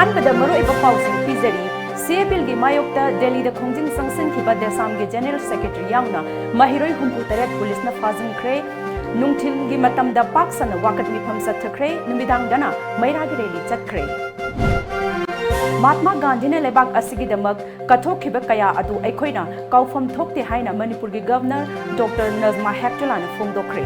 अहानबदा मरुइबा पाउसिंग पिजरी CABIL की मायोक्ता Delhi the खोंजिंग संगसन की बदे सामगे जनरल सेक्रेटरी यावना महिरोई हुंपु तरत पुलिस न फाजन ख्रे नुंगथिल की मतम द पाक्सन वाकट मिफम सत्थख्रे निमिदांग दना मैरागी रैली चक्रे महात्मा गांधी ने लेबाक असिगी दमक कथोखिब कया अदु अखोइना काउफम थोक्ते हाइना मणिपुर की गवर्नर डॉक्टर नजमा हेक्टोला ने फोंदोख्रे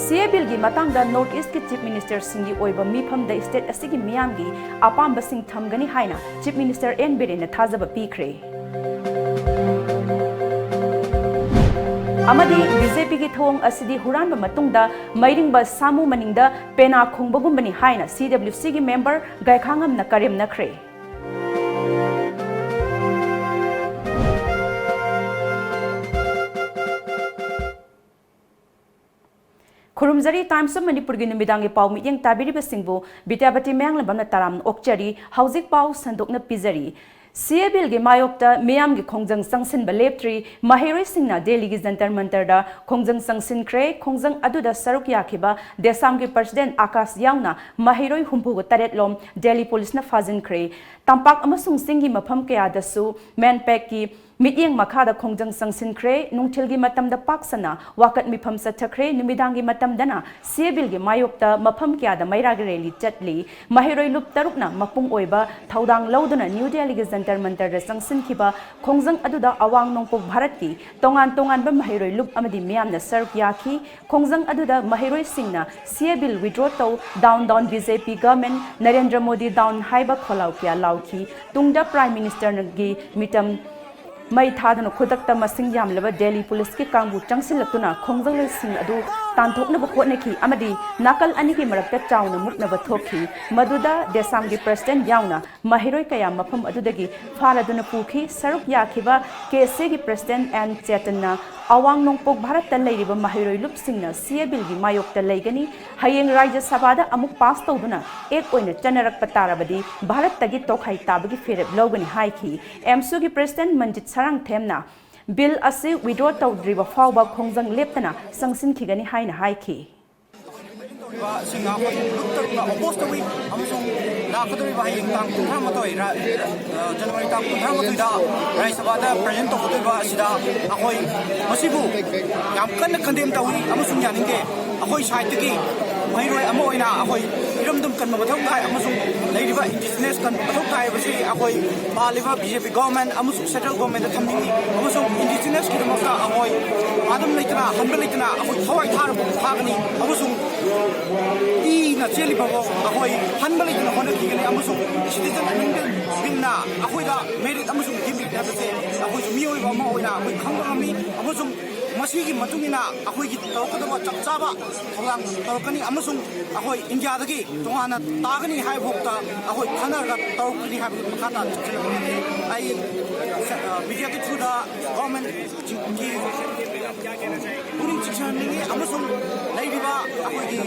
CABIL की मतंग द नॉर्थ ईस्ट की चीफ मिनिस्टर सिंगी ओइबा मिफम द स्टेट असिगी मियामगी अपाम बसिंग थमगनी हाइना चीफ मिनिस्टर एन बिरेन थाजब पीख्रे अमदी बीजेपी की थोंग असिदी हुरान मतुंग द मैरिंग ब सामू मनिंग द पेना खुंबगुंबनी हाइना CWC की मेंबर गायखांगम न करेम नखरे खुरुमजरी टाइम्स ऑफ मणिपुर की निमिदांगी पाउ मियेंग ताबिरिबा सिंगबु बिद्यापति मैंगलबम ताराम ओक्चरी हौजिक पाउ संदोकना पिजरी CABIL की मायोक्ता मियाम की खोंजंग संगसिन बलेप्ट्री महिरोई सिंगना दिल्ली की जंतर मंतर दा खोंजंग संगसिन ख्रे खोंजंग अदुदा सरुक याखिबा देसाम के प्रेसिडेंट आकाश यावना महिरोई हुंपु तरेट लोम दिल्ली पुलिस न फाजिन ख्रे तंपाक अमसुंग सिंगी मफम कयादसु मैनपैक की मियेंग मखादा खोंजंग संगसिन ख्रे नुंगथिल की मतम द पाक्सना वाकट मिफम सत्थख्रे निमिदांगी मतम दना CABIL की मायोक्ता मफम कयादा मैरागी रैली चटली महिरोई लुप तरुकना मपुंग ओइबा थौदांग लौदुना न्यू दिल्ली की जंतर मंतर संगसिन खिबा खोंजंग अदुदा अवांग नोंपोक भारत की तोंगान तोंगान बा महिरोई लुप अमदी मियामना सरुक याखी खोंजंग अदुदा महिरोई सिंगना CABIL विड्रॉ तौ down BJP government Narendra Modi down हाइबा खोलाउ किया लाउखी तुंगदा प्राइम मिनिस्टर की मिटम मई थादन खुदक मसिंग यामलबा दिल्ली पुलिस की कांगबु चंगसिलक्तुना खोंजंग सिंग अदु तांथोकनब होटनेखी अमदी नाकल अनी की मरक्ता चाउना मुक्नब थोखी मदुदा देसाम की प्रेसिडेंट याउना महिरोई कया मफम अदुदगी फारदुना पुखी सरुक याखिबा KSA की प्रेसिडेंट एन चेतनना अवांग नोंपोक भारत लैरिबा महिरोई लुपसिंगना CABIL की मायोक्ता लैगनी हयेंग राज्य सभादा अमुक पास तौदुना एक ओइना चनरक पतारबदी भारत तगी तोखाई ताबगी फेरब लौगनी हाइखी एमसू की प्रेसिडेंट मंजित सरंग थेमना बिल असे विड्रॉ तौद्रिबा फावबा खोंजंग लेप्तना संगसिन खिगनी हाइना हाइखी महिरोई अमो ओइना अखोई इरमदम कन मथौ थाय अमसुं लेरिबा इंडिजिनियस कन मथौ थाय बसी अखोई पालिबा BJP गवर्नमेंट अमसुं सेंट्रल गवर्नमेंट थमनिंगी अमसुं इंडिजिनियस की मक्का अखोई आदम लेतना हंब लेतना अखोई थवाई थार थागनी अमसुं ई न चेलिबा अखोई हंब लेतना होन किगनी अमसुं सिटीजन अमेंडमेंट बिलना अखोइदा मेरिट अमसुं गिमिट हाबसे अखोई मियोइबा अमो ओइना अखोई खंगरमी अमसुं मसीगी मतुंगिना अखोई की तौकदबा चपचाबा थोलांग तौकनी अमसुंग अखोई इंडिया दगी तोहाना तागनी हाय भोक्ता अखोई खनरगा तौकनी हाय मखाता चलबनी आई मीडिया के थ्रू दा गवर्नमेंट की पुलिंग चिक्सनिंगी अमसुंग लैरिबा अखोई की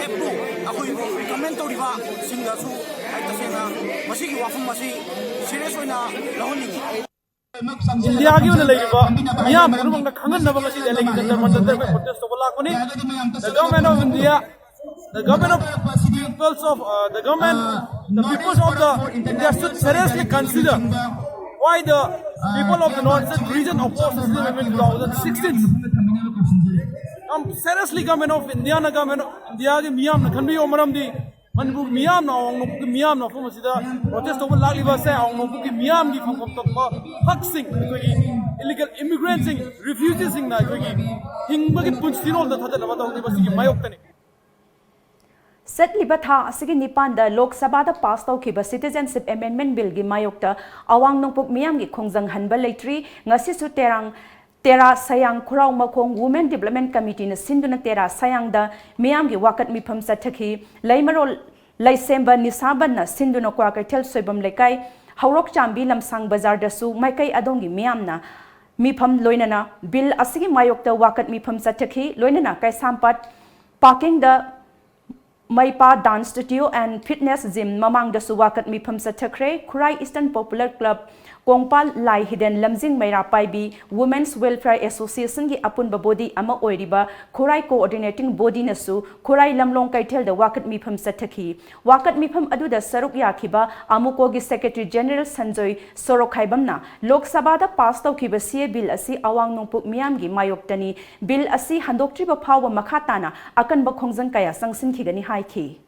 एपो अखोई रिकमेंड तौरिबा सिंगासु आई तसेना मसीगी वाफम मसी सीरियस होइना लहोनिंगी इंडिया की मियाम पुरुमंग खंगनब दिल्ली जंतर मंतर में protest तौब लाकनी the government of India the government of peoples of the peoples of the India should seriously consider why the people of the northern region opposed the amendment in 2016 seriously government of India की मियाम खनबी ओमरम दी मनपुर मियाम ना औंगनोक की मियाम ना फुम सिदा protest तौब लालिबा से औंगनोक की मियाम की फंगम तक हकसिंग कोई illegal immigrants सिंग refugees सिंग ना कोई हिंगबगी पुंचतिनोल द थदल बता होती बस की मायोक्तने सतलिबा था असिगी निपान द लोकसभा द पास तौखिबा सिटीजनशिप अमेंडमेंट बिल की मायोक्ता अवांग नोंपोक मियाम की खोंजंग हनबा लेट्री ngasisu तेरा सयांग खुराउ मखोंग वुमेन डेवलपमेंट कमिटी ने सिंधुना तेरा सयांग द मियाम की वाकट मिफम सथखी लैमरोल लैसेंबा निसाबन सिंधुना क्वाकैथल सोइबम लेकाई हौरोक चांबी लमसांग बाजार दसु माइकई अदोंगी मियामना मिफम लोइनना बिल असिगी मायोक्ता वाकट मिफम सथखी लोइनना कैसामपत पार्किंग द मैपा dance studio and fitness gym ममांग दसु वाकट मिफम सथखरे Khurai Eastern Popular Club Kongpal Lai Hidden Lamjing Mairapai Women's Welfare Association gi apunba body ama oiriba Khurai coordinating body nasu Khurai Lamlong Kaitel the Wakat Mifam Sataki Wakat Mifam Aduda Saruk Yakiba Amuko gi Secretary General Sanjoy Sorokhaibamna Lok Sabha da pass tawkiba CA bill asi awang nongpuk miyam gi mayoktani bill asi handoktriba phawa makhatana akanba khongjang kaya sangsin khigani haiki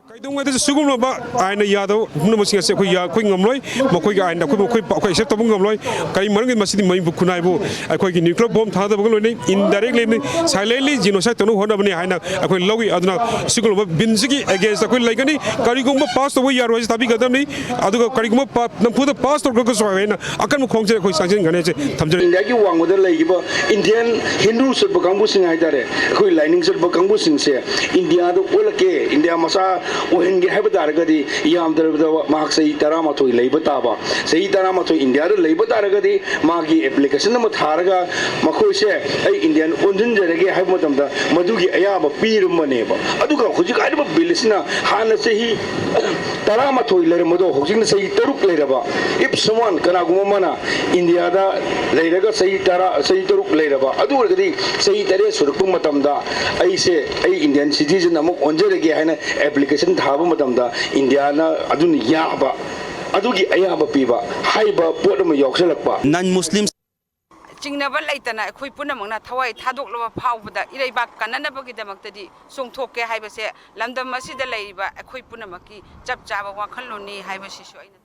Kaidung ada sugum loba aina yado hunu masing ase khoi ya khoi ngamloi mokoi ga aina khoi accept tabung ngamloi kai marang masidi mai bukunai bu khoi gi nuclear bomb thada baglo nei indirectly ni silently genocide tonu hona bani aina khoi logi aduna sugum loba binsigi against khoi laigani karigum pass to ya roi tabi gadam ni aduga karigum nampu da pass to go so aina akan khongje khoi sangjin gane che thamjari india gi wangode laigiba indian hindu se bagambu sing haidare khoi lining se bagambu sing se india do olake india masa When you have a targadi, Yam the Mark say Taramato labor taba, say Taramato India labor targadi, Magi application of Taraga, Makoshe, Indian Undun Jerege have Matamda, Madugi Ayaba, Pirum Maneba. Aduka, who you got a Bilisina, Hana say Taramato Lermodo, who say Taruk Leraba. If someone Kanagumana, India later say Tara, say Taruk Leraba, Aduradi, say Teres or Kumatamda, I say Indian citizen among Onjerege application. Haba matamda Indiana aduni yaba adugi ayaba piba haiba podama yokselakpa non-Muslims Chingnaba laitana khoi punamangna thawai thadokloba phawbada iraiba kananabagidamaktadi songthokke haibase lamdam masida leiba khoi punamaki chap chaba wakhaloni haibasisu aina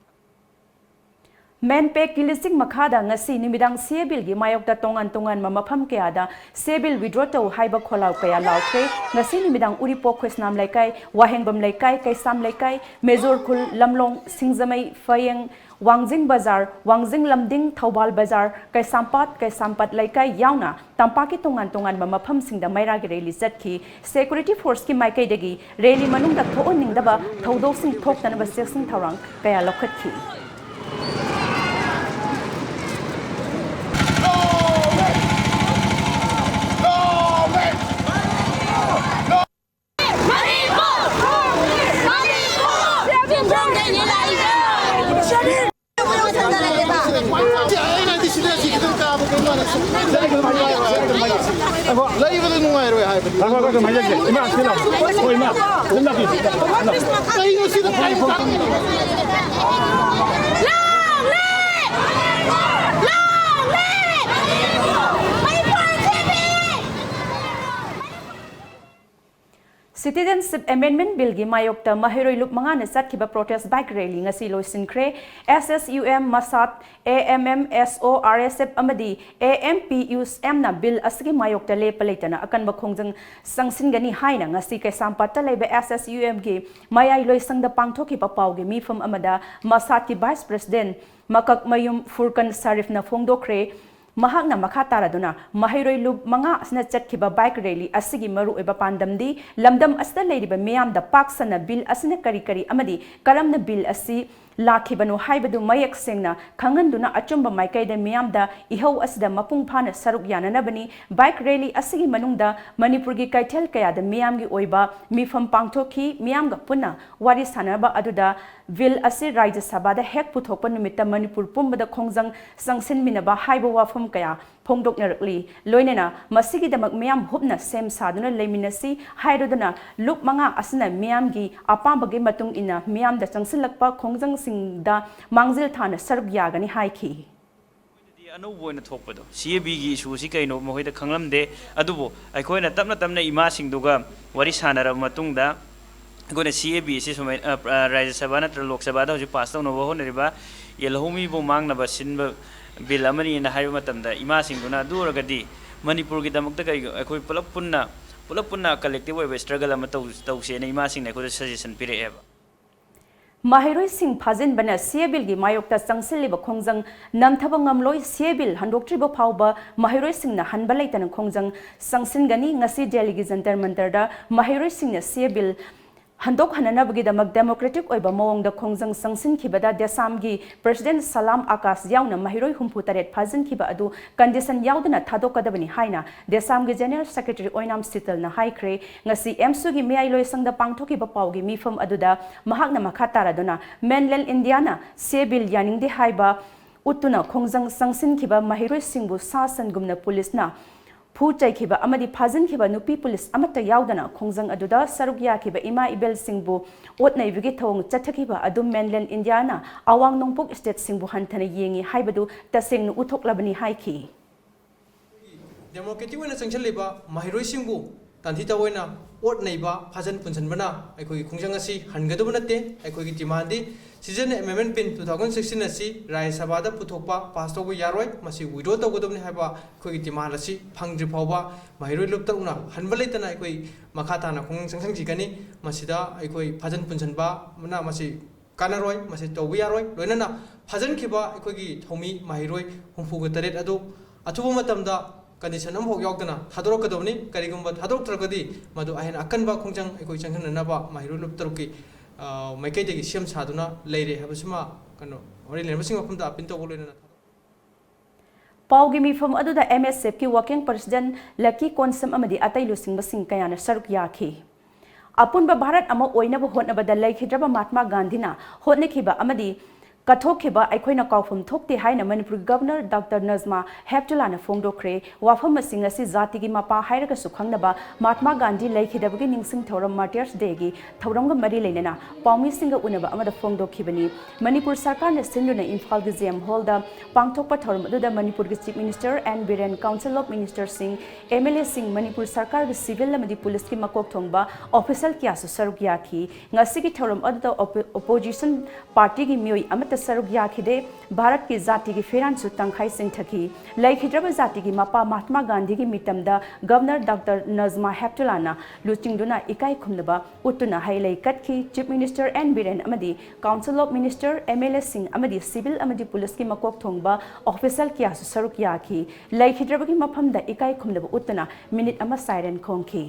Menpek kilising makhada ngasi nimidang sebil gi mayokta tongan mamafam kayada sebil withdraw to haiba kholau kaya lautre ngasi nimidang uripo khwesnam laikai wahengbam laikai kaisam laikai mejor khul lamlong singjamai fayeng Wangjing Bazar, Wangjing Lamding Thobal Bazar, Kaisampat Laikai Yauna, Tampaki Tongan Mamapam Singda Maira Rally Zetki, Security Force ki Maikai Degi, Rally Manung da Toning Daba, Todo Sing Tok and Vasing Tarang, Kaya Lokatki. Citizenship Amendment Bill gi mayokta mahiroi lup mangana satkiba protest bike rally ngasi loisinkre SSUM Masat AMMSO RSF amadi AMPUSM na bill asgi mayokta lepalaitana akan bakhongjang sangsingani haina ngasi kaisampata leba SSUM gi mayai loisangda pangthoki papau gi mifam amada Masat ki Vice President Makak Mayum Furkan Sarif na phongdokre Mahakna Makataraduna, Mahiroi Lub Manga Snatchat Kiba bike rally, Asigi Maru Eba Pandamdi, Lamdam Asta Lady Mayam, the Paksana Bill Asina Karikari Amadi, Kalamna Bill Asi, Lakibano Haibadu Mayak Singna, Kanganduna Achumba Maikai de Miamda, Iho as the Mapung Pana Sarukyana Nabani, bike rally Asigi Manunda, Manipurgi Kaitel Kaya, the Miamgi Oiba, Mifam Pangtoki, Miamga Puna, Waris Hanaba Aduda, Vil Asi Raja Sabada, Hek Putopan Mita Manipur Pumba the Kongzang, Sangsin Minaba, Haiba Wafum Kaya, Pongdok Nerkli, Loinena, Masigi the Miam Hupna, Sem Saduna, Leminasi, Haidodana, Look Manga Asana, Miamgi, Apambagi Matung Ina, Miam the Sangsilakpa, Kongzang Singda, Mangzil Tana, Serbiyagani Haiki. Anubo na thokpado CAB gi issue si kaino mohoi da khanglam de adubo aikoina tamna ima singduga wari sanara matungda gone CAB si somai Rajya Sabha na Lok Sabha da hoji pass tawno ho neriba yelhomi bo mangna ba sinba bill amani na haiba matamda ima singduna duragadi Manipur gi damakta kai akoi pulap punna collective web struggle ama tawse na ima sing na ko suggestion pire eba Mahiroi Singh Phajin Bana Sebil gi Mayokta Sangsiliba Khongjang Namthaba Ngamloi Sebil Handoktriba Phauba Mahiroi Singh na Hanbalai Tan Khongjang Sangsingani Ngasi Delhi gi Jantar Mantar da Mahiroi Singh na Sebil handok hananabagidamag democratic oiba mawongda khongjang sangsinkhibada desamgi president salam akas yauna mahiroi humputaret phajinkhiba adu condition yaudana thadokadabani haina desamgi general secretary oinam sital na haikre ngasi emsu gi mei loisangda pangthokiba paugi mifam aduda mahakna makhataraduna mainland india na sebil yaningde haiba utuna khongjang sangsinkiba mahiroi singbu sasangumna police na phu chaikiba amadi phajinkiba nupi police amata yaudana khongjang aduda sarukya kiba ima ibel singbu otnai bigi thong chathakiba adu mainland india na awang nongpok state singbu hanthana yengi haibadu taseng nu uthoklabani haiki democratic wena sanction leba mahiroi singbu tanthi tawoina ot neiba phajan punsan bana aikoi khongjang asi hangadu banate aikoi gi demand di season amendment pin 2016 asi Rajya Sabha da puthokpa pass tobu yaroi masi withdraw togodobni haiba khoi gi demand asi phangdri phawba mahiroi luptakna hanbalaitana aikoi makhata na khong sangsang jigani masida aikoi phajan punsan ba mana masi kanaroi masi tobu yaroi loinana phajan khiba aikoi gi thomi mahiroi humfu ga taret adu athuba matamda condition am hok yaudana thadorok kadobni karigumba thadorok tragadi madu ahen akanba khongjang aikoi changhanaba mahiroi luptaruki maikei degi siam saduna leire habasuma kano ori lemsing mafamda apin to bolena paugi mifam aduda MSF ki working president Lucky Konsam amadi atai lusing basing kayana saruk yakhi apunba bharat ama oinaba hotnabada laikhidraba Mahatma Gandhi na hotnekhiba amadi Kathokhiba aikoina kaufum thokte haina Manipur Governor Dr. Nazma Heptula na phongdokre wafam masing asi zati gi mapa hairaga sukhangnaba Mahatma Gandhi laikhidabagi ningsing thoram Martyrs Day gi thoramga mari leinana paumi singa unaba amada phongdokhibani Manipur Sarkar na sinduna Imphal gi JM Hall da pangthokpa thoram aduda Manipur gi Chief Minister and Biren Council of Ministers Singh MLA Singh Manipur Sarkar gi civil lamadi police ki makok thongba official kya su saruk yakhi ngasi gi thoram aduda opposition party gi mioi amata saruk yakhide Bharat ki zati ki feran su tangkhai sing thaki laikhidraba zati ki mapa Mahatma Gandhi ki mitamda Governor Dr. Nazma Heptula na luchingduna ikai khumnaba utuna hailai katki Chief Minister and Biren amadi Council of Minister MLA Singh amadi civil amadi police ki makok thongba official kya su saruk yakhi laikhidraba ki maphamda ikai khumnaba utuna minute ama siren khongki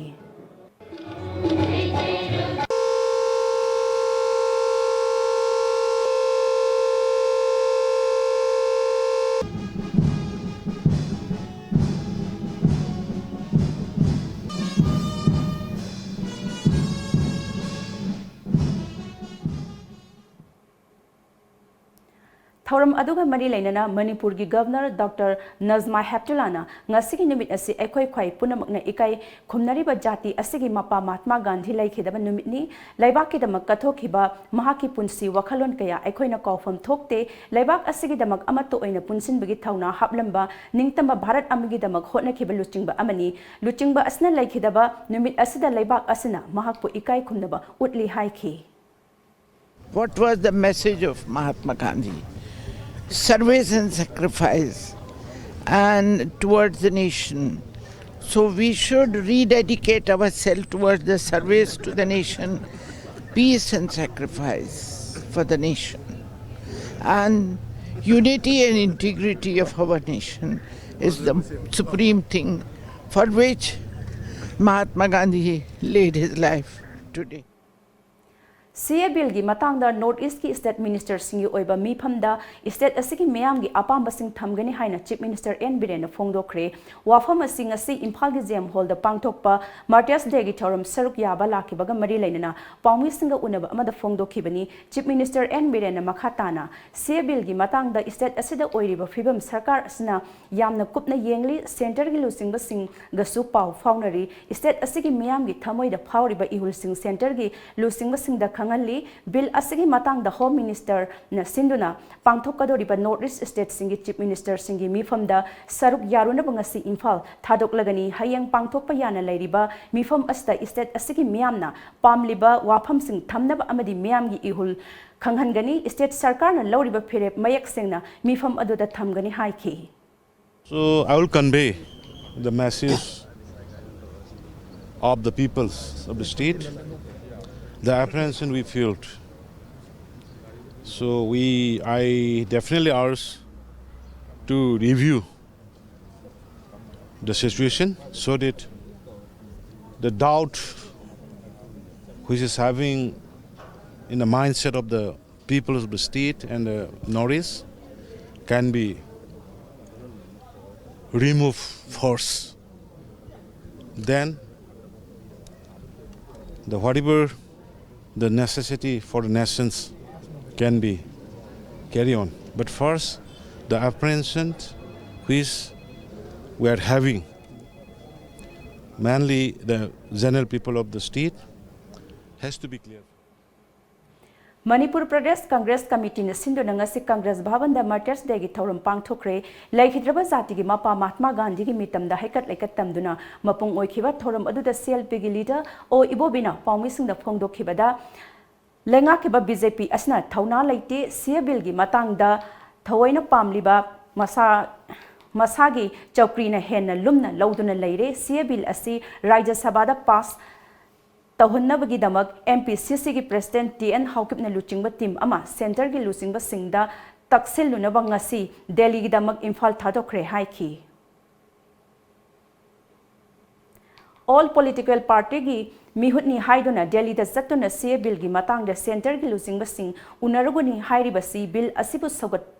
Thoram aduga mari lainana Manipur gi Governor Dr. Nazma Heptula na ngasigi numit asi ekhoi khwai punamakna ikai khumnariba jati asigi mapa Mahatma Gandhi laikhidaba numit ni laibak ki damak kathokhiba mahaki punsi wakhalon kaya ekhoina kaufam thokte laibak asigi damak amato oina punsin bagi thauna haplamba ningtamba Bharat amigi damak hotnakhiba luchingba amani luchingba asna laikhidaba numit asida laibak asina mahakpu ikai khumnaba utli haiki What was the message of Mahatma Gandhi? Service and sacrifice and towards the nation. So we should rededicate ourselves towards the service to the nation, peace and sacrifice for the nation. And unity and integrity of our nation is the supreme thing for which Mahatma Gandhi laid his life today. CA bill gi matangda North East ki state minister singi oiba miphamda state asigi meyam gi apamba sing thamgani haina Chief Minister N Biren na phongdokre wafam asing asi Imphal gi JM Hall da pangthokpa Martyrs Day gi thoram saruk yaba lakibaga mari lainana paumi singa unaba amada phongdokhibani Chief Minister N Biren na makhatana CA bill gi matangda state asida oiriba phibam sarkar asina yamna kupna yengli center gi lusingba sing gasu pau faunari state asigi meyam gi thamoi da phawriba ihul sing center gi lusingba sing da ngali bill asigi matang the Home Minister na sinduna pangthokadoriba North East State singi Chief Minister singi mifam da saruk yaruna bangasi Imphal thadok lagani hayang pangthokpa yana lairiba mifam asta state asigi miyamna pamliba wafam sing thamnaba amadi miyam gi ihul khanghangani state sarkar na loriba phirep mayak singna mifam aduda thamgani haiki So I will convey the message of the peoples of the state, the apprehension we felt. So I definitely urge to review the situation so that the doubt which is having in the mindset of the people of the state and the Northeast can be removed first. Then the whatever the necessity for the nations can be carry on. But first, the apprehension which we are having, mainly the general people of the state, has to be clear. Manipur Pradesh Congress Committee na sinduna ngasi Congress Bhavan da Martyrs Day gi thorum pangthokre laikhidraba zati gi mapa Mahatma Gandhi gi mitam da haikat laikat tamduna mapung oikhiba thorum adu da CLP gi leader o ibobina paumi sing da phongdokhiba da lenga kiba BJP asna thauna laite sia bill gi matang da thawaina pamliba masagi chawkri na henna lumna lauduna leire sia bill asi Rajya Sabha da pass Tahunabagi damak MPCC ki President TN Haukipna luchingba team ama center ki luchingba singda taksil lunaba ngasi Delhi ki damak Imphal thadokre haiki. All political party ki mihutni haiduna Delhi da zatuna CA bill ki matang da center ki luchingba sing unaruguni hairibasi bill asibu sagat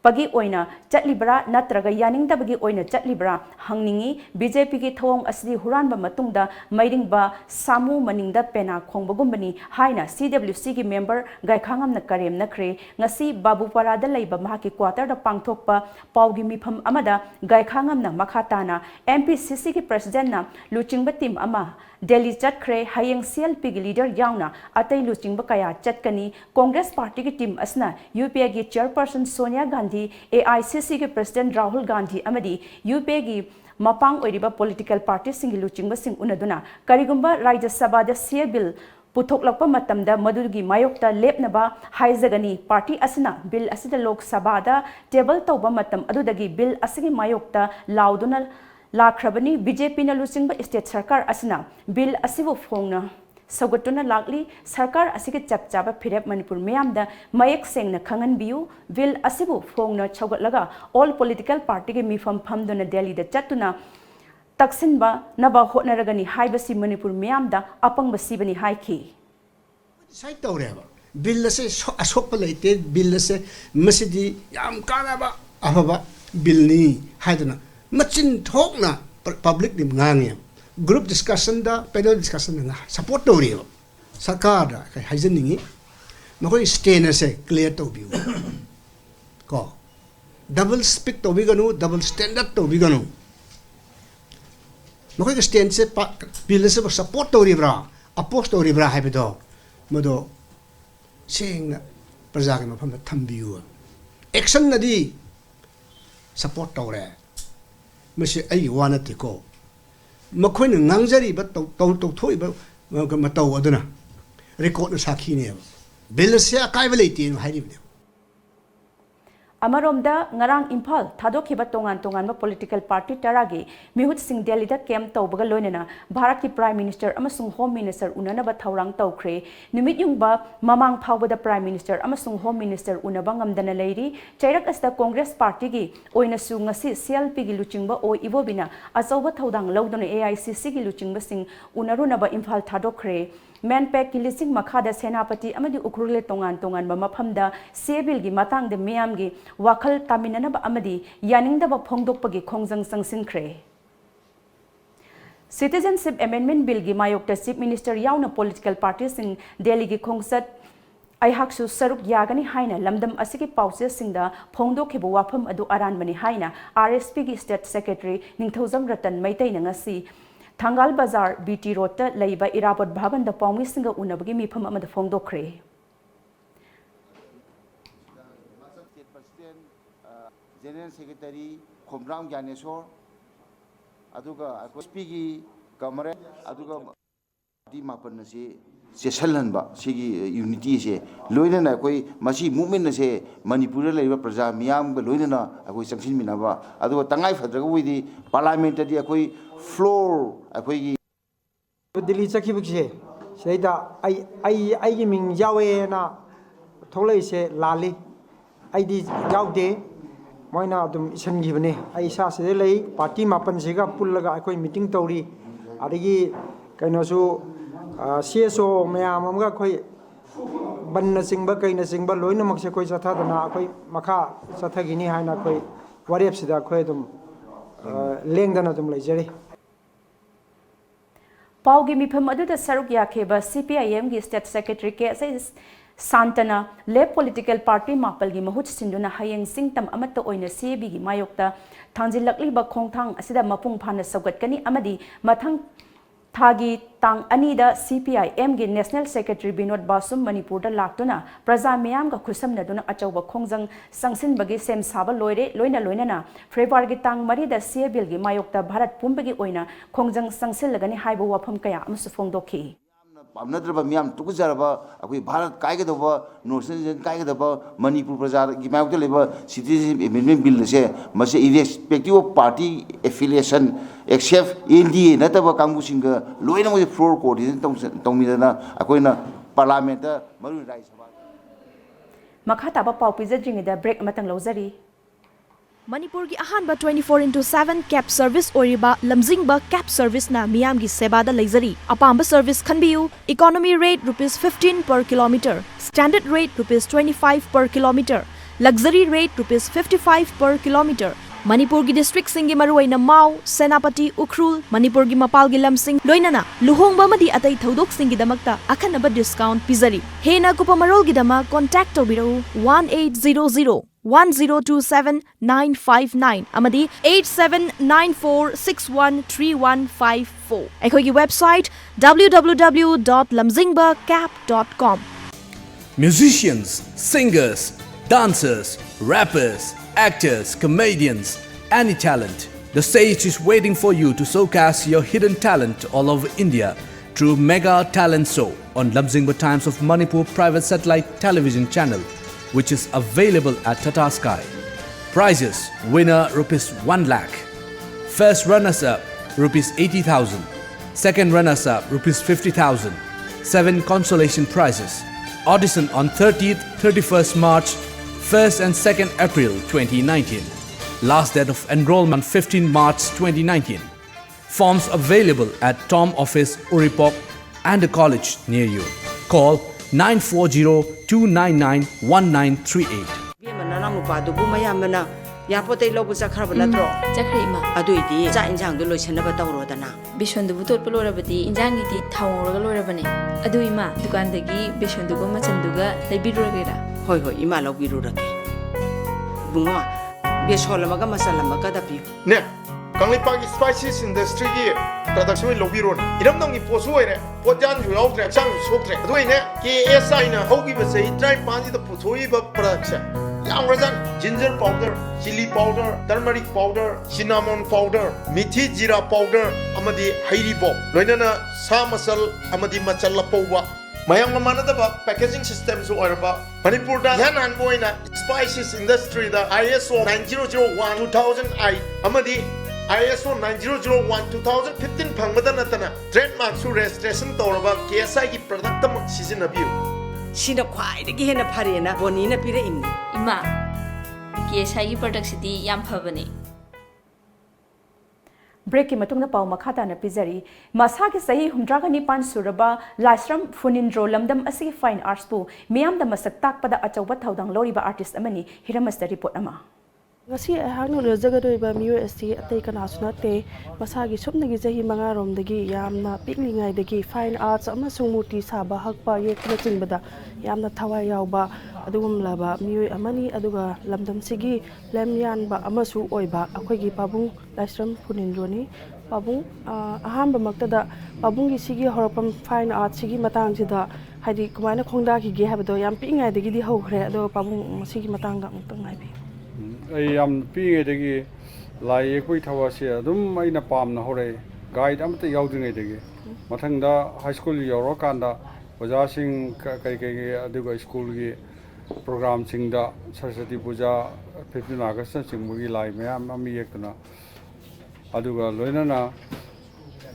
Pagi oina chatlibra natraga yaningdabagi oina chatlibra hangningi BJP ki thawong asdi huranba matungda mairingba samu maningda pena khongbagumbani haina CWC ki member gaikhangamna karem nakre ngasi babupara da leiba mahaki quarter da pangthokpa paugi mifam amada gaikhangamna makhatana MPCC ki president na luchingba team ama Delhi chatkre hayeng CLP ki leader yauna atai luchingba kaya chatkani Congress party ki team asna UPA ki chairperson Sonia Gandhi AICC ki president Rahul Gandhi amadi UPA ki mapang oiriba political party sing luchingba sing unaduna karigumba Rajya Sabha da CA bill puthok matamda madugi mayokta lepnaba haizagani party asna bill asida Lok Sabha da table tawba matam adudagi bill asigi mayokta lauduna Lakrabani BJP na lusingba state sarkar asna bill asibu phongna Sagatuna lakli sarkar asiki chapchaba phirep Manipur meyamda mayek sengna khangan biu bill asibu phongna chawgatlaga all political party ke mifam phamduna Delhi da chatuna taksinba naba hotnaragani haibasi Manipur meyamda apang basibani haiki sai tawreba bill ase asokpa leite bill ase masidi yam kanaba ababa bill ni haiduna machin thokna public dim ngangi group discussion da panel discussion na support tori sarkar da kai haijeningi makoi stand ase clear to biu ko double speak to biganu double standard to biganu makoi stand se bill se support tori bra oppose tori bra haibedo modo sing praja ke mafam thambiu action na di support tore Masi ay wana tiko. Makoy na ngangjari ba tau ba matau aduna. Record na sakhi niya. Bill siya kaya valiti yung hairi niya. Amaromda ngarang Imphal thadokhiba tongan ba political party taragi mihut sing Delhi da camp tawbaga loinena Bharat ki Prime Minister amasung Home Minister unana ba thaurang tawkhre numit yung ba mamang phawba da Prime Minister amasung Home Minister unaba ngamdana leiri chairak asta Congress party gi oina su ngasi CLP gi luchingba o ibobina asoba thaudang lawdona AICC gi luchingba sing unaruna ba Imphal thadokkhre Manpack ki lising makhada senapati amadi ukrule tongan ba maphamda sebil gi matang de miyam gi wakhal taminana ba amadi yaningda ba phongdokpa gi khongjang sangsinkhre Citizenship Amendment Bill gi mayokta Chief Minister yauna political parties sing Delhi gi khongsat aihaksu saruk yagani haina lamdam asiki pause singda phongdokhibu wafam adu aranbani haina RSP gi State Secretary Ningthojam Ratan Maitai na ngasi Thangal Bazar BT Road ta leiba Irapot Bhavan da Paumi singa unabagi mifam amada phongdokre General Secretary Khomram Gyaneswar aduga SPG Kamare aduga di mapan se session ba sigi unity se loina na koi masi movement se Manipur la iba praja miyam ba loina na akoi sangsin mina ba aduga tangai fadraga widi parliament di akoi floor akoi Delhi chakibuk se seida ai gi ming yawe na tholai se lali ai di yaude moina dum isan gibane ai sa se lei party mapan sega pullaga akoi meeting tori adigi kaino su CSO mayam amga khoi banna singba kaina singba loina makse khoi chathadana khoi makha chathagini haina khoi warep sida khoi dum lengdana dum leijari Paugi mifam aduda saruk yakheba CPIM gi State Secretary ke Santana le political party mapal gi mahut sinduna hayeng singtam amatta oina CAB gi mayokta thangjilakli ba khongthang asida mapung phana sagat kani amadi mathang Thagi Tang Anida CPIM gi National Secretary Binod Basum Manipur da laktuna Praja Miyam ga khusam na duna achauba khongjang sangsin bagi sem saba loina na February gi tang mari da CAB gi mayokta Bharat pumbagi oina khongjang sangsil lagani haiba wafam kaya amsu phongdokhi Pamnadraba Miam Tukujaraba, Akui Bharat Kaikadova, Northern Kaikadova, Manipur Prajar, Gimak Labor, Citizenship Amendment Bill, say, must irrespective of party affiliation, except India, Nataba Kambusinga, Loina with floor court, isn't Tomidana, Aquina, Parliamenta, Maru Rice. Makhataba Paupiza the break Matang Lozari. Manipur gi ahanba 24/7 cab service oriba lamjingba cab service na miyam gi seba da leizari apamba service khanbiu economy rate ₹15 per kilometer standard rate ₹25 per kilometer luxury rate ₹55 per kilometer Manipur gi district singi maruaina Mau Senapati Ukhrul Manipur gi mapal gi lamsing loinana luhongba madi atai thodok singi damakta akhanaba discount pizari hena kupamarol gi dama contact tobiro 1800 1027-959 amadi 8794613154 Ekhogi website www.lamjingbacap.com Musicians, singers, dancers, rappers, actors, comedians, any talent. The stage is waiting for you to showcase your hidden talent all over India through Mega Talent Show on Lamjingba Times of Manipur private satellite television channel, which is available at Tata Sky. Prizes: winner ₹1 lakh, first runners-up ₹80,000, second runners-up ₹50,000, 7 consolation prizes. Audition on 30th, 31st March, 1st and 2nd April 2019. Last date of enrollment 15 March 2019. Forms available at Tom Office, Uripok and the college near you. Call 940-299-1938. Yapote lobu sakharaba natro Chakrima aduidi cha injang du loisanaba tawrodana Bishondu butot polorabadi injangi di thawroga lorabane adu ima dukandagi bishondugo machanduga leibirogera hoi hoi ima lobirurake bungo besolamaga masalamaga dapi ne Kanglipagi spices industry gi production lobiro iramdongi posu oire potjan ju yaudre chang soktre aduine KSI na hogi basai try panji da pusoi ba production Yamrazan, ginger powder, chili powder, turmeric powder, cinnamon powder, mithi jira powder, amadi hairi bo. Loinana sa masal amadi machala powwa. Mayang mamanadaba packaging system so oraba. Manipur da yan anboina spices industry da ISO 9001-2008 amadi ISO 9001-2015 phangmadanatana trademark su registration tawraba KSI gi product tam seasonabiu. Sina khwai de hena pharena bonina pire inni Ima KSI product city yam phabane Break matungna pau makhata na pizari masa ki sahi humdraga ni pan suraba Laisram Funindro lamdam asi fine arts pu miyam da masak tak pada achawba thaudang loriba artist amani hiramasta report ama ngasi ahangno lejagadoiba MUST atei kana sunate masagi sumnagi jahi manga romdagi yamna piklingai dagi fine arts amasung murti saba hakpa yekna chingbada yamna thawai yawba adugum laba mioi amani aduga lamdam sigi lemyan ba amasu oiba akhoigi pabung Laisram Funindroni pabung ahamba maktada pabungi sigi horopam fine arts sigi matang sida haidi kumaina khongda ki ge habado yam pingai dagi di hokre ado pabung sigi matang ga mutang ngai I am being a like we tower here, Dum in a palm hore, guide am the yelling a day. Matanga High School Yorokanda was asking Kaduga school program sing the Saraswati Puja, 15 August, and movie like Mammy Yakana Aduga Luinana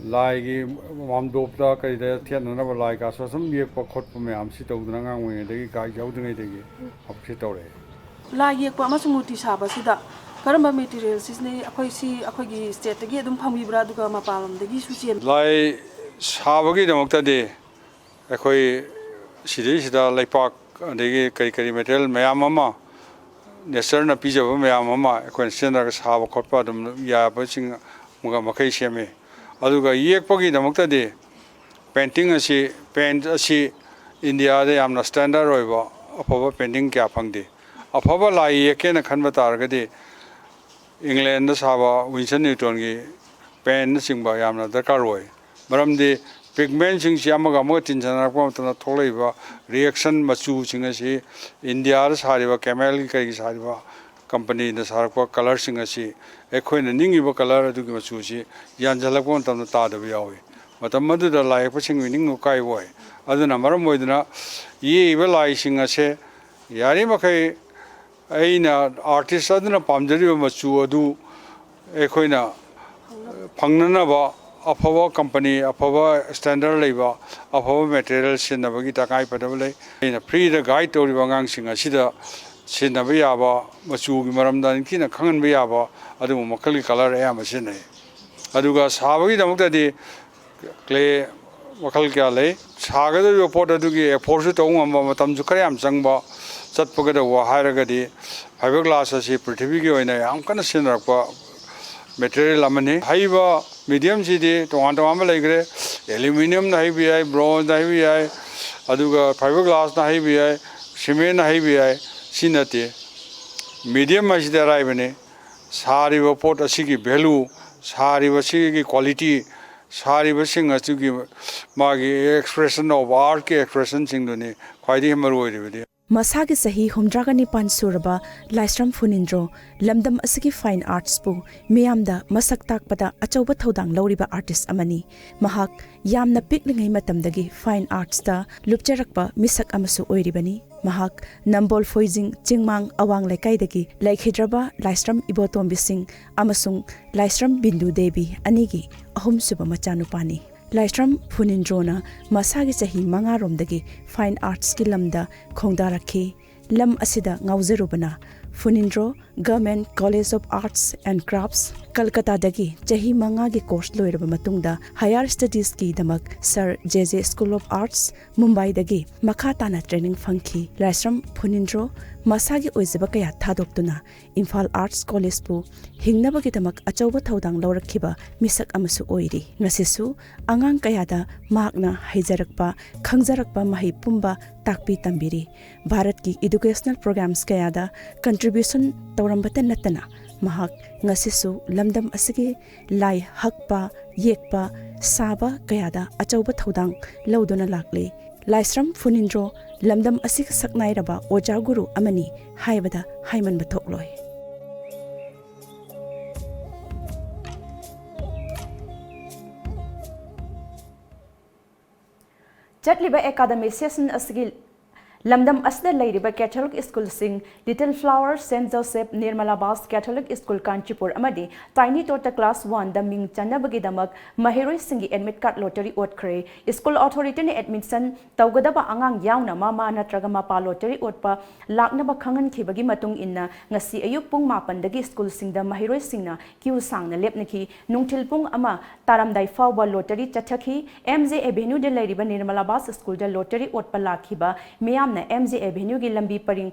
like Mam Dopta, Tiana like us, or some year for Kot for me. I'm sitting down when they guide yelling a day of Kitore. La yekpa masumuti saba sida karamba materials isne akhoi si akhoi gi state gi adum phamgi bra duga mapalam dagi suchen lai sabagi damokta de ꯑꯩꯈꯣꯏ ꯁꯤꯗꯩꯁꯤꯗ ꯂꯩꯄꯥꯛ ꯑꯗꯒꯤ ꯀꯔꯤ ꯀꯔꯤ material ꯃꯌꯥꯝ ꯑꯃ ꯅꯦꯆꯔꯅ ꯄꯤꯖꯕ ꯃꯌꯥꯝ ꯑꯃ ꯑꯩꯈꯣꯏꯅ ꯁꯤꯖꯤꯟꯅꯔꯒ ꯁꯥꯕ ꯈꯣꯠꯄ ꯑꯗꯨꯝ ꯌꯥꯕꯁꯤꯡ ꯃꯈꯩ ꯁꯦꯝꯃꯤ ꯑꯗꯨꯒ ꯌꯦꯛꯄꯒꯤꯗꯃꯛꯇꯗꯤ ꯄꯦꯟꯇꯤꯡ ꯑꯁꯤ ꯄꯦꯟꯠ ꯑꯁꯤ ꯏꯟꯗꯤꯌꯥꯗ ꯌꯥꯝꯅ ꯁ꯭ꯇꯦꯟꯗꯔꯠ ꯑꯣꯏꯕ ꯑꯐꯕ ꯄꯦꯟꯇꯤꯡ ꯀꯌꯥ ꯐꯪꯗꯦ ꯑꯐꯕ ꯂꯥꯏ ꯌꯦꯛꯀꯦꯅ ꯈꯟꯕ ꯇꯥꯔꯒꯗꯤ ꯏꯪꯂꯦꯟꯗ ꯁꯥꯕ ꯋꯤꯟꯁꯟ ꯅ꯭ꯌꯨꯇꯟꯒꯤ ꯄꯦꯟꯅꯆꯤꯡꯕ ꯌꯥꯝꯅ ꯗꯔꯀꯥꯔ ꯑꯣꯏ ꯃꯔꯝꯗꯤ ꯄꯤꯒꯃꯦꯟꯁꯤꯡꯁꯤ ꯑꯃꯒ ꯑꯃꯒ ꯇꯤꯟꯁꯤꯟꯅꯔꯛꯄ ꯃꯇꯝꯗ ꯊꯣꯛꯂꯛꯏꯕ ꯔꯤꯑꯦꯛꯁꯟ ꯃꯆꯨꯁꯤꯡ ꯑꯁꯤ ꯏꯟꯗꯤꯌꯥꯗ ꯁꯥꯔꯤꯕ ꯀꯦꯃꯦꯜꯒꯤ ꯀꯩꯒꯤ ꯁꯥꯔꯤꯕ ꯀꯝꯄꯅꯤꯅ ꯁꯥꯔꯛꯄ ꯀꯂꯔꯁꯤꯡ ꯑꯁꯤ ꯑꯩꯈꯣꯏꯅ ꯅꯤꯡꯉꯤꯕ ꯀꯂꯔ ꯑꯗꯨꯒꯤ ꯃꯆꯨꯁꯤ ꯌꯥꯟꯁꯤꯜꯂꯛꯄ ꯃꯇꯝꯗ ꯇꯥꯗꯕ ꯌꯥꯎꯏ ꯃꯇꯝ ꯑꯗꯨꯗ ꯂꯥꯏ ꯌꯦꯛꯄꯁꯤꯡ ꯅꯤꯡꯕ ꯀꯥꯏꯕ ꯑꯣꯏ ꯑꯗꯨꯅ ꯃꯔꯝ ꯑꯣꯏꯗꯨꯅ ꯌꯦꯛꯏꯕ ꯂꯥꯏꯁꯤꯡ ꯑꯁꯦ ꯌꯥꯔꯤꯃꯈꯩ ꯑꯩꯅ ꯑꯥꯔꯇꯤꯁ ꯑꯗꯨꯅ ꯄꯥꯝꯖꯔꯤꯕ ꯃꯆꯨ ꯑꯗꯨ ꯑꯩꯈꯣꯏꯅ ꯐꯪꯅꯅꯕ ꯑꯐꯕ ꯀꯝꯄꯅꯤ ꯑꯐꯕ ꯁ꯭ꯇꯦꯟꯗꯔꯠ ꯂꯩꯕ ꯑꯐꯕ ꯃꯦꯇꯔꯤꯌꯦꯜ ꯁꯤꯖꯤꯟꯅꯕꯒꯤ ꯇꯉꯥꯏꯐꯗꯕ ꯂꯩ ꯑꯩꯅ ꯐ꯭ꯔꯤꯗ ꯒꯥꯏꯗ ꯇꯧꯔꯤꯕ ꯑꯉꯥꯡꯁꯤꯡ ꯑꯁꯤꯗ ꯁꯤꯖꯤꯟꯅꯕ ꯌꯥꯕ ꯃꯆꯨꯒꯤ ꯃꯔꯝꯗ ꯅꯤꯡꯊꯤꯅ ꯈꯪꯍꯟꯕ ꯌꯥꯕ ꯑꯗꯨꯒꯨꯝꯕ ꯃꯈꯜꯒꯤ ꯀꯂꯔ ꯑꯌꯥꯝꯕ ꯁꯤꯖꯤꯟꯅꯩ ꯑꯗꯨꯒ ꯁꯥꯕꯒꯤꯗꯃꯛꯇꯗꯤ ꯀ꯭ꯂꯦ ꯃꯈꯜ ꯀꯌꯥ ꯂꯩ ꯁꯥꯒꯗꯧꯔꯤꯕ ꯄꯣꯠ ꯑꯗꯨꯒꯤ ꯑꯦꯐꯣꯔꯠꯁꯨ ꯇꯧꯕ ꯉꯝꯕ ꯃꯇꯝꯁꯨ ꯈꯔ ꯌꯥꯝ ꯆꯪꯕ ꯆꯠꯄꯒꯗꯧꯕ ꯍꯥꯏꯔꯒꯗꯤ ꯐꯥꯏꯕꯔ ꯒ꯭ꯂꯥꯁ ꯑꯁꯤ ꯄ꯭ꯔꯤꯊꯤꯕꯤꯒꯤ ꯑꯣꯏꯅ ꯌꯥꯝ ꯀꯟꯅ ꯁꯤꯖꯤꯟꯅꯔꯛꯄ ꯃꯦꯇꯔꯤꯌꯦꯜ ꯑꯃꯅꯤ ꯍꯩꯕ ꯃꯤꯗꯤꯌꯝꯁꯤꯗꯤ ꯇꯣꯉꯥꯟ ꯇꯣꯉꯥꯟꯕ ꯂꯩꯈ꯭ꯔꯦ ꯑꯦꯂꯨꯃꯤꯅꯤꯌꯝꯅ ꯍꯩꯕ ꯌꯥꯏ ꯕ꯭ꯔꯣꯟꯖꯅ ꯍꯩꯕ ꯌꯥꯏ ꯑꯗꯨꯒ ꯐꯥꯏꯕꯔ ꯒ꯭ꯂꯥꯁꯅ ꯍꯩꯕ ꯌꯥꯏ ꯁꯤꯃꯦꯟꯅ ꯍꯩꯕꯌꯥꯏ ꯁꯤ ꯅꯠꯇꯦ ꯃꯤꯗꯤꯌꯝ ꯍꯥꯏꯁꯤꯗꯤ ꯑꯔꯥꯏꯕꯅꯤ ꯁꯥꯔꯤꯕ ꯄꯣꯠ ꯑꯁꯤꯒꯤ ꯚꯦꯂꯨ ꯁꯥꯔꯤꯕꯁꯤꯒꯤ ꯀ꯭ꯋꯥꯂꯤꯇꯤ ꯁꯥꯔꯤꯕꯁꯤꯡ ꯑꯁꯤꯒꯤ ꯃꯥꯒꯤ ꯑꯦꯛꯁꯄ꯭ꯔꯦꯁꯟ ꯑꯣꯐ ꯑꯥꯔꯠꯀꯤ ꯑꯦꯛꯁꯄ꯭ꯔꯦꯁꯟꯁꯤꯡꯗꯨꯅꯤ ꯈ꯭ꯋꯥꯏꯗꯒꯤ ꯃꯔꯨ ꯑꯣꯏꯔꯤꯕꯗꯤ ꯃꯁꯥꯒꯤ ꯆꯍꯤ 89 ꯁꯨꯔꯕ ꯂꯥꯏꯁ꯭ꯔꯝ ꯐꯨꯅꯤꯟꯗ꯭ꯔꯣ ꯂꯝꯗꯝ ꯑꯁꯤꯒꯤ ꯐꯥꯏꯟ ꯑꯥꯔꯠꯁꯄꯨ ꯃꯤꯌꯥꯝꯗ ꯃꯁꯛ ꯇꯥꯛꯄꯗ ꯑꯆꯧꯕ ꯊꯧꯗꯥꯡ ꯂꯧꯔꯤꯕ ꯑꯥꯔꯇꯤꯁꯠ ꯑꯃꯅꯤ ꯃꯍꯥꯛ ꯌꯥꯝꯅ ꯄꯤꯛꯂꯤꯉꯩ ꯃꯇꯝꯗꯒꯤ ꯐꯥꯏꯟ ꯑꯥꯔꯠꯁꯇ ꯂꯨꯞꯆꯔꯛꯄ ꯃꯤꯁꯛ ꯑꯃꯁꯨ ꯑꯣꯏꯔꯤꯕꯅꯤ ꯃꯍꯥꯛ ꯅꯝꯕꯣꯜ ꯐꯣꯏꯖꯤꯡ ꯆꯤꯡꯃꯥꯡ ꯑꯋꯥꯡ ꯂꯩꯀꯥꯏꯗꯒꯤ ꯂꯩꯈꯤꯗ꯭ꯔꯕ ꯂꯥꯏꯁ꯭ꯔꯝ ꯏꯕꯣꯇꯣꯝꯕꯤꯁꯤꯡ ꯑꯃꯁꯨꯡ ꯂꯥꯏꯁ꯭ꯔꯝ ꯕꯤꯟꯗꯨ ꯗꯦꯕꯤ ꯑꯅꯤꯒꯤ ꯑꯍꯨꯝꯁꯨꯕ ꯃꯆꯥꯅꯨꯄꯥꯅꯤ ꯂꯥꯏꯁ꯭ꯔꯝ ꯐꯨꯅꯤꯟꯗ꯭ꯔꯣꯅ ꯃꯁꯥꯒꯤ ꯆꯍꯤ 5 ꯔꯣꯝꯗꯒꯤ ꯐꯥꯏꯟ ꯑꯥꯔꯠꯁꯀꯤ ꯂꯝꯗ ꯈꯣꯡꯗꯥꯔꯛꯈꯤ ꯂꯝ ꯑꯁꯤꯗ ꯉꯥꯎꯖꯔꯨꯕꯅ ꯐꯨꯅꯤꯟꯗ꯭ꯔꯣ government college of arts ꯑꯦꯟड crafts ꯀꯜꯀꯇꯥꯗꯒꯤ ꯆꯍꯤ 5ꯒꯤ ꯀꯣꯔꯁ ꯂꯣꯏꯔꯕ ꯃꯇꯨꯡꯗ ꯍꯥꯌꯔ ꯁ꯭ꯇꯗꯤꯁꯀꯤꯗꯃꯛ ꯁꯔ ꯖꯦ ꯁ꯭ꯀꯨꯜ ꯑꯣꯐ ꯑꯥꯔꯠꯁ ꯃꯨꯝꯕꯥꯏꯗꯒꯤ ꯃꯈꯥ ꯇꯥꯅ ꯇ꯭ꯔꯦꯅꯤꯡ ꯐꯪꯈꯤ ꯂꯥꯏꯁ꯭ꯔꯝ ꯐꯨꯅꯤꯟꯗ꯭ꯔꯣ ꯃꯁꯥꯒꯤ ꯑꯣꯏꯖꯕ ꯀꯌꯥ ꯊꯥꯗꯣꯛꯇꯨꯅ ꯏꯝꯐꯥꯜ ꯑꯥꯔꯠꯁ ꯀꯣꯂꯦꯖꯄꯨ ꯍꯤꯡꯅꯕꯒꯤꯗꯃꯛ ꯑꯆꯧꯕ ꯊꯧꯗꯥꯡ ꯂꯧꯔꯛꯈꯤꯕ ꯃꯤꯁꯛ ꯑꯃꯁꯨ ꯑꯣꯏꯔꯤ ꯉꯁꯤꯁꯨ ꯑꯉꯥꯡ ꯀꯌꯥꯗ ꯃꯍꯥꯛꯅ ꯍꯩꯖꯔꯛꯄ ꯈꯪꯖꯔꯛꯄ ꯃꯍꯩ ꯄꯨꯝꯕ ꯇꯥꯛꯄꯤ ꯇꯝꯕꯤꯔꯤ ꯚꯥꯔꯠꯀꯤ ꯏꯗꯨꯀꯦꯁꯅꯦꯜ ꯄ꯭ꯔꯣꯒ꯭ꯔꯥꯝꯁ ꯀꯌꯥꯗ ꯀꯟꯇ꯭ꯔꯤꯕ꯭ꯌꯨꯁꯟ ꯇꯧꯔꯝꯕꯇ ꯅꯠꯇꯅ ꯃꯍꯥꯛ ꯉꯁꯤꯁꯨ ꯂꯝꯗꯝ ꯑꯁꯤꯒꯤ ꯂꯥꯏ ꯍꯛꯄ ꯌꯦꯛꯄ ꯁꯥꯕ ꯀꯌꯥꯗ ꯑꯆꯧꯕ ꯊꯧꯗꯥꯡ ꯂꯧꯗꯨꯅ ꯂꯥꯛꯂꯤ ꯂꯥꯏꯁ꯭ꯔꯝ ꯐꯨꯅꯤꯟꯗ꯭ꯔꯣ ꯂꯝꯗꯝ ꯑꯁꯤꯒ ꯁꯛꯅꯥꯏꯔꯕ ꯑꯣꯖꯥ ꯒꯨꯔꯨ ꯑꯃꯅꯤ ꯍꯥꯏꯕꯗ ꯍꯥꯏꯃꯟꯕ ꯊꯣꯛꯂꯣꯏ ꯆꯠꯂꯤꯕ ꯑꯦꯀꯥꯗꯃꯤꯛ ꯁꯦꯁꯟ ꯑꯁꯤꯒꯤ ꯂꯝꯗꯝ ꯑꯁꯤꯗ ꯂꯩꯔꯤꯕ ꯀꯦꯊꯣꯂꯤꯛ ꯁ꯭ꯀꯨꯜꯁꯤꯡ little flower saint Joseph Nirmalabas Catholic school Kanchipur ꯑꯃꯗꯤ ꯇꯥꯏꯅꯤ ꯇꯣꯠꯇ ꯀ꯭ꯂꯥꯁ 1ꯗ ꯃꯤꯡ ꯆꯟꯅꯕꯒꯤꯗꯃꯛ ꯃꯍꯩꯔꯣꯏꯁꯤꯡꯒꯤ ꯑꯦꯗꯃꯤꯠ ꯀꯥꯔꯗ ꯂꯣꯇꯔꯤ ꯑꯣꯠꯈ꯭ꯔꯦ ꯁ꯭ꯀꯨꯜ ꯑꯣꯊꯣꯔꯤꯇꯤꯅ ꯑꯦꯗꯃꯤꯁꯟ ꯇꯧꯒꯗꯕ ꯑꯉꯥꯡ ꯌꯥꯎꯅ ꯃꯃꯥ ꯅꯠꯇ꯭ꯔꯒ ꯃꯄꯥ ꯂꯣꯇꯔꯤ ꯑꯣꯠꯄ ꯂꯥꯛꯅꯕ ꯈꯪꯍꯟꯈꯤꯕꯒꯤ ꯃꯇꯨꯡ ꯏꯟꯅ ꯉꯁꯤ ꯑꯌꯨꯛ ꯄꯨꯡ 9ꯗꯒꯤ ꯁ꯭ꯀꯨꯜꯁꯤꯡꯗ ꯃꯍꯩꯔꯣꯏꯁꯤꯡꯅ ꯀ꯭ꯌꯨ ꯁꯥꯡꯅ ꯂꯦꯞꯅꯈꯤ ꯅꯨꯡꯊꯤꯜ ꯄꯨꯡ 1 ꯇꯥꯔꯝꯗꯥꯏ ꯐꯥꯎꯕ ꯂꯣꯇꯔꯤ ꯆꯠꯊꯈꯤ MJ ꯑꯦꯚꯦꯅ꯭ꯌꯨꯗ ꯂꯩꯔꯤꯕ ꯅꯤꯔꯃꯂꯥꯕꯥꯁ ꯁ꯭ꯀꯨꯜꯗ ꯂꯣꯇꯔꯤ ꯑꯣꯠꯄ ꯂꯥꯛꯈꯤꯕ ꯃꯤꯌꯥꯝꯅ MJ ꯑꯦꯚꯦꯅ꯭ꯌꯨꯒꯤ ꯂꯝꯕꯤ ꯄꯔꯤꯡ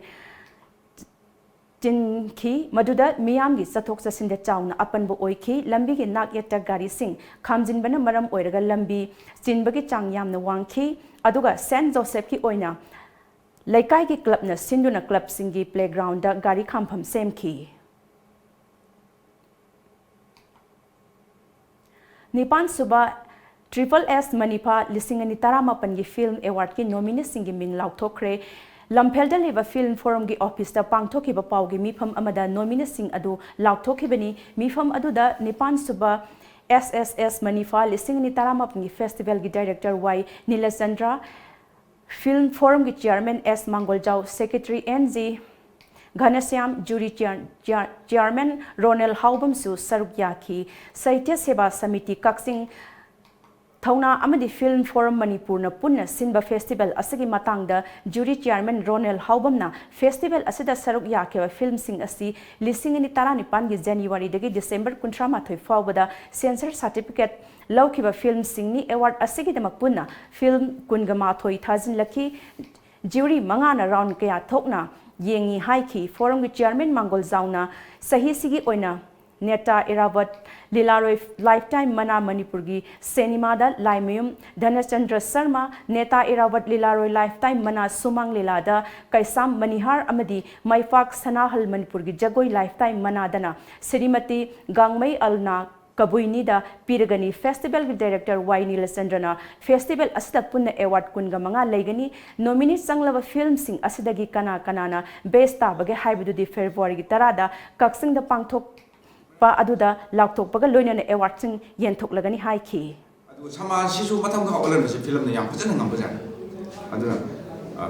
ꯆꯤꯟꯈꯤ ꯃꯗꯨꯗ ꯃꯤꯌꯥꯝꯒꯤ ꯆꯠꯊꯣꯛ ꯆꯠꯁꯤꯟꯗ ꯆꯥꯎꯅ ꯑꯄꯟꯕ ꯑꯣꯏꯈꯤ ꯂꯝꯕꯤꯒꯤ ꯅꯥꯛ ꯌꯦꯠꯇ ꯒꯥꯔꯤꯁꯤꯡ ꯈꯥꯝꯖꯤꯟꯕꯅ ꯃꯔꯝ ꯑꯣꯏꯔꯒ ꯂꯝꯕꯤ ꯆꯤꯟꯕꯒꯤ ꯆꯥꯡ ꯌꯥꯝꯅ ꯋꯥꯡꯈꯤ ꯑꯗꯨꯒ ꯁꯦꯟꯠ ꯖꯣꯁꯦꯐꯀꯤ ꯑꯣꯏꯅ ꯂꯩꯀꯥꯏꯒꯤ क्लबꯅ सिंदुना क्लबसिंगी प्लेग्राउंड गाड़ी खामफम सेमखी निपान सुबा SSS मनीपा लिसिंग अनि तरामापन की फिल्म अवार्ड की नॉमिनी सिंगी मिंग लाउथोखरे लम्फेलदा लेबा फिल्म फोरम की ऑफिस ता पांगथोखिबा पाउगी मिफम अमदा नॉमिनी सिंग अदु लाउथोखिबनी मिफम अदुदा निपान सुबा SSS मनीपा लिसिंग अनि तरामापन की फेस्टिवल की director Y Neelchandra film forum की chairman S Mangoljao secretary NG Ghanshyam jury chairman Ronel हाउबमसु सरुक याखी साहित्य सेवा समिति Kakching Thauna amadi Film Forum Manipur na punna sinba festival asigi matangda jury chairman Ronald Haubamna festival asida saruk yakewa film sing asi lisingini tarani pangi January dagi December 13 fawbada censor certificate laukiba film singni award asigi damak punna film kungama thoi thazin laki jury mangana round kaya thokna yengi haiki forum gi chairman Mangol Zauna sahi sigi oina Neta Iravat Lilaroi Lifetime Mana Manipurgi Senimada Laimayum Dhanachandra Sharma Neta Iravat Lilaroi Lifetime Mana Sumang Lilada Kaisam Manihar Amadi Maifak Sanahal Manipurgi Jagoi Lifetime Manadana Sirimati Gangmai Alna Kabuinida Piragani Festival Director Y Nilasandrana Festival Asida Punna Award Kunga Manga Legani nominee Sanglava Film Sing Asidagi Kana Kanana Besta Bage Haibududi February Tarada Kaksing the Pangtok pa aduda laktok paga loina na award sing yenthok lagani haiki adu sama sisu matham ka olen se film na yam phajana ngam bajan aduna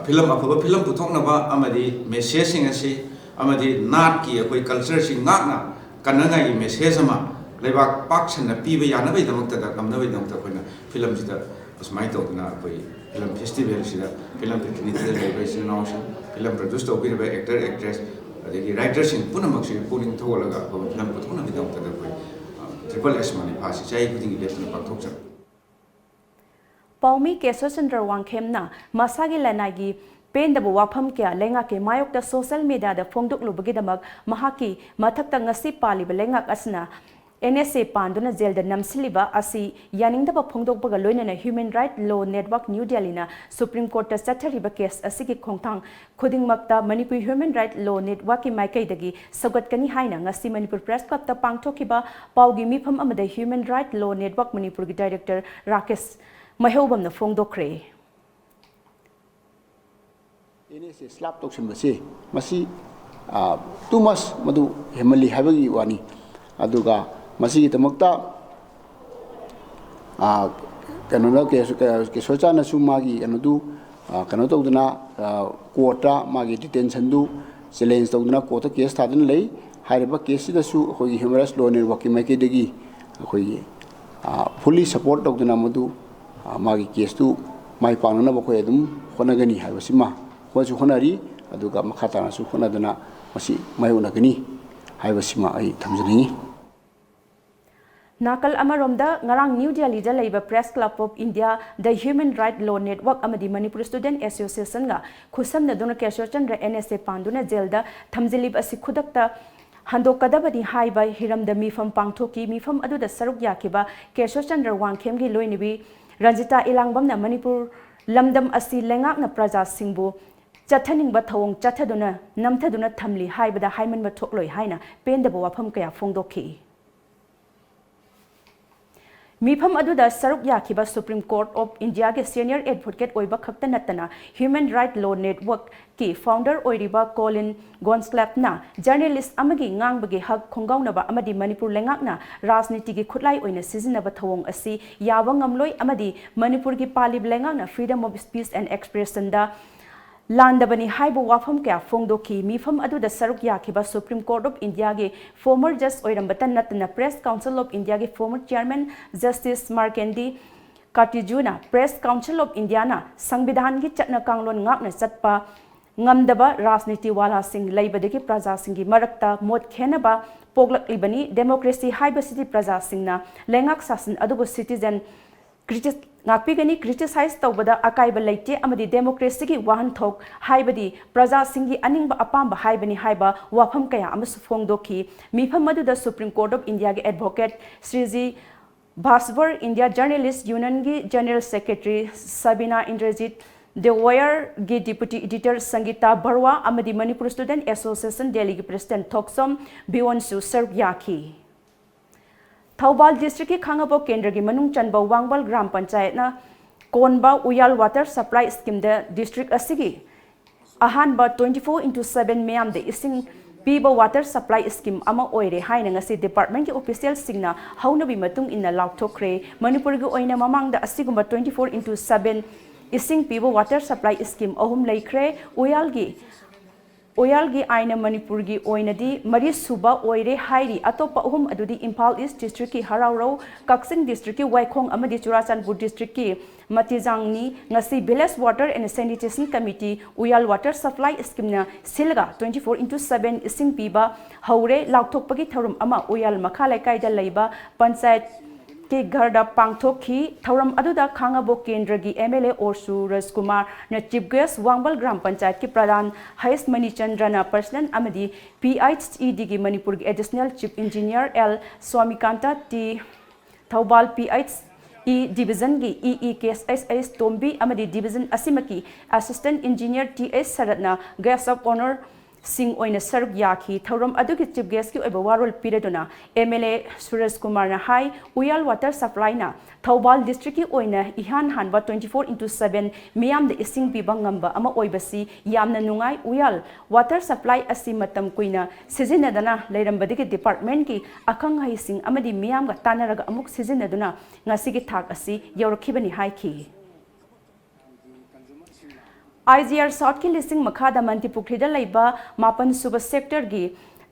film aphaba film puthok na ba amadi message sing asi amadi nat ki koi culture sing ngak na kananga gi message ama lebak pak chan na pi ba yana bai damak ta kam na bai damak ta koina film sida asmai to na koi film festival sida film picnic de celebration auction film produce to bi ba actor actress adegi writer sing punamak si puning tholaga film puthona bidam ta koi triple S mani phasi chai kuding election pakthok chak Paumi Kesosandra Wangkhemna Masagi Lanagi Pendabu Wafam Kya Lenga ke Mayok da social media da Fongduk Lubagi damak Mahaki Mathakta ngasi pali Lengak asna NSA Panduna Zelda Namsiliba Asi Yaningdaba Pongdok Baga Loina Human Rights Law Network New Delhi na Supreme Court ta Satariba case Asiki Kongtang Kuding Makta Manipur Human Rights Law Network ki Maikai dagi Sagat Kani Haina ngasi Manipur Press Club ta Pangtokiba Paugi Mipam Amada Human Rights Law Network Manipur ki Director Rakesh Mahobam na Fongdokre NSA slap tokshin basi masi too much madu hemali habagi wani aduga masih kita makta kanona ke socha na sumagi anudu kano to duna quota magi detention du challenge to duna quota case thadan lei hariba case da su hoi human rights law network mai ke degi hoi fully support to duna madu magi case tu mai panona ba ko edum honagani haibasima ko su honari aduga makhata na su honaduna masi mai unagani haibasima ai thamjani Nakal Amaromda Ngarang New Delhi da Labour Press Club of India the Human Rights Law Network Amadi Manipur Student Association ga khusam na dona Kesochandra NSA Panduna Zelda Thamjilib asi khudakta handokadabadi haiba hiramda mifam pangthoki mifam aduda saruk yakiba Kesochandra Wangkhem gi loinibi Ranjita Ilangbam na Manipur lamdam asi lengak na praja singbu chathaning ba thawong chathaduna namthaduna thamli haibada haiman ba thokloi haina pendaba wafam kaya fongdokhi Mifam aduda saruk yakiba Supreme Court of India ke Senior Advocate oiba khakta natana Human Rights Law Network ki founder oiriba Colin Gonslap na journalist amagi ngangbagi hak khongaunaba amadi Manipur lengakna rajniti gi khutlai oina sizinaba thawong asi yawa ngamloi amadi Manipur gi palib lengakna freedom of speech and expression da Landabani Haibu Wafam Kya Fongdoki Mifam Adu the Saruk Yakiba Supreme Court of India ge former Justice Oirambatan Natana Press Council of India ge former Chairman Justice Markendi Katijuna Press Council of India na Sangbidan gi Chatna Kanglon Ngakna Chatpa Ngamdaba Rajniti Wala Singh Laibadagi Praja Singhi Marakta Mot Khenaba Poglak Libani Democracy Haiba City Praja Singh na Lengak Sasan Adubu Citizen Ngakpigani criticize tawbada akaiba leite amadi democracy gi wahan thok haibadi praja singhi aningba apamba haibani haiba wafam kaya amas fongdoki mifam madu the Supreme Court of India gi advocate Sriji Bhaswar India Journalist Union gi General Secretary Sabina Indrajit The Wire gi Deputy Editor Sangita Barwa amadi Manipur Student Association Delhi gi President Thoksom Biwansu Serb Yaki Thaubal District ki Khangabo Kendra gi Manung Chanba Wangbal Gram Panchayat na Konba Uyal Water Supply Scheme the district asigi ahanba 24/7 mayam de ising piba water supply scheme ama oire haina ngasi department ki official singna haunabi matung inna laukthokre Manipur gi oina mamang da asigumba 24/7 ising piba water supply scheme ahum laikre Uyal gi Oyalgi aina Manipurgi oinadi Mari Suba oire hairi atopa uhum adudi Impal East District ki Harauro Kaksing District ki Waikong amadi Churachandpur District ki Matizangni ngasi Village Water and Sanitation Committee Uyal Water Supply Scheme na silga 24/7 ising piba haure lauthokpagi thorum ama Uyal makha laikai da leiba panchayat के घरदा पांगथोखी थौरम अदुदा खांगाबो केंद्र की MLA ओरसु राजकुमार न chief guest वांगबल ग्राम पंचायत के प्रधान हयस मणिचंद्रना personal अमदी PIDYAPATI की मणिपुर की additional chief engineer L Swamikanta टी Thoubal PIDYAPATI division की EEKSS Tombi अमदी डिवीजन असिमकी असिस्टेंट इंजीनियर TS सरत्ना गेस्ट ऑफ ऑनर सिंह ओइन सरग याखी थौरम अदुगी चीफ गेस्ट की ओइबा वारोल पिरेदुना MLA सुरेश कुमार ना हाई उयाल वाटर सप्लाई ना थौबाल डिस्ट्रिक्ट की ओइना इहान हानबा 24/7 मियाम the इसिंग पिबा ngamba ama oibasi yamna nungai uyal water supply asi matam kuina sizinadana leirambadigi department ki akhang hai sing amadi miyam ga tanaraga amuk sizinaduna ngasigi thak asi yawrakhibani haiki IGR South की listing मखादा मंतिपुखरीदा लैबा मापन सुबा sector की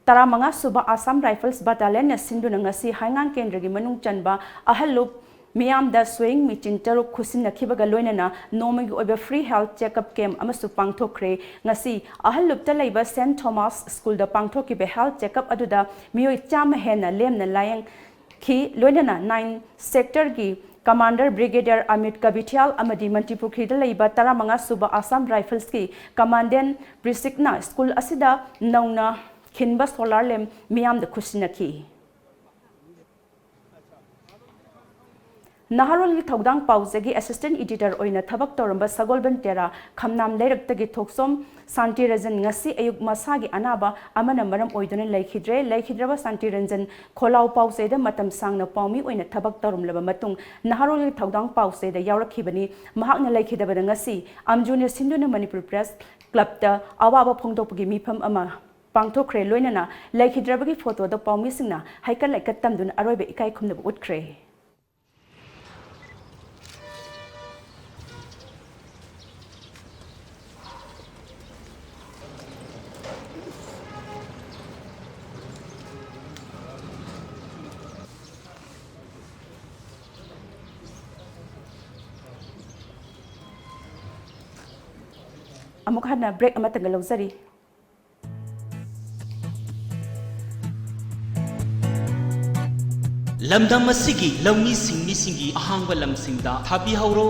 तरामंगा सुबा Assam rifles battalion सिंधुना ngasi हाइंगांग केंद्र की मनुंग चनबा अहलुप मियाम दा swing मिचिन तरुक खुसिन नखिबगा लोइनना नोमगी ओबे फ्री हेल्थ चेकअप कैम्प अमसु पांगथोखरे ngasi अहलुप ता लैबा सेंट थॉमस स्कूल दा पांगथोखिबे हेल्थ चेकअप अदुदा मियोय चाम हेना लेमना लायंग खी लोइनना 9 सेक्टर की कमांडर ब्रिगेडियर अमित कबिथियाल अमदी मंतिपुखरीदा लैबा तरामंगा सुबा आसाम राइफल्स की कमांडेंट प्रिसिकना स्कूल असिदा नौना खिनबा सोलार लेम मियाम द खुसिनखी Naharol की थौदांग पाउजेगी असिस्टेंट एडिटर ओइना थबक तौरंबा सगोलबन तेरा खमनाम लेरक्तगी थोक्सोम शांति Ranjan ngasi ayuk masagi anaba amana maram oiduna laikhidraba शांति रंजन खोलाव पाउसेदा मतम सांगना पाउमी ओइना थबक तौरमलबा matung Naharol की थौदांग पाउसेदा यावरखिबनी महाकना laikhidabada ngasi amjune sinduna Manipur Press Club ta awaba phongdokpagi mifam ama pangthokre loinana laikhidrabagi photo da paumi singna haikal laikat tamduna aroibe ikai khumnaba utkre amuk hana break amata galawzari Lamdam masigi lawni singmi singi ahangba lamsingda thabi hauro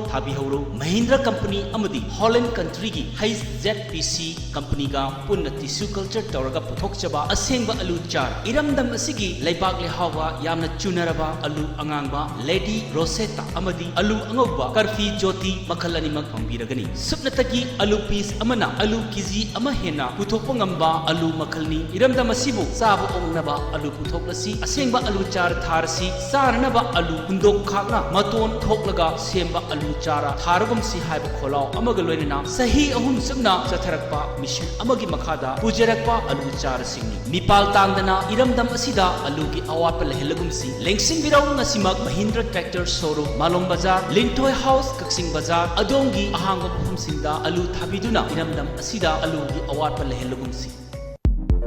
Mahindra company amadi Holland country gi Heiss ZPC company ga punna tissue culture tawraga puthokchaba asengba alu char iramdam asigi laibak lehawa yamna chunaraba alu angangba Lady Rosetta amadi alu angawba karfi jyoti makhal animak pambiragani supnatagi alu piece amana alu kg ama hena puthokpa ngamba alu makhalni iramdam asibu sabu ongnaba alu puthoklasi asengba alu char tharsi सारनबा आलू हुंदोक खाकना मतोन थोकलगा सेंबा आलू चारा थारगम सी हाइबा खोलाव अमग लोइना सही अहुम सबना चथरकपा mission अमगी मखादा पुजरकपा आलू चार सिंगनी मिपाल तांगदना इरमदम असिदा आलू की अवाप लहलगुम सी लेंगसिंग बिराउ ngasimak Mahindra Tractor Showroom Malong Bazar Lintoi House Kaksing Bazar adongi ahangom phumsingda आलू थाबिदुना इरमदम असिदा आलू की अवाप लहलगुम सी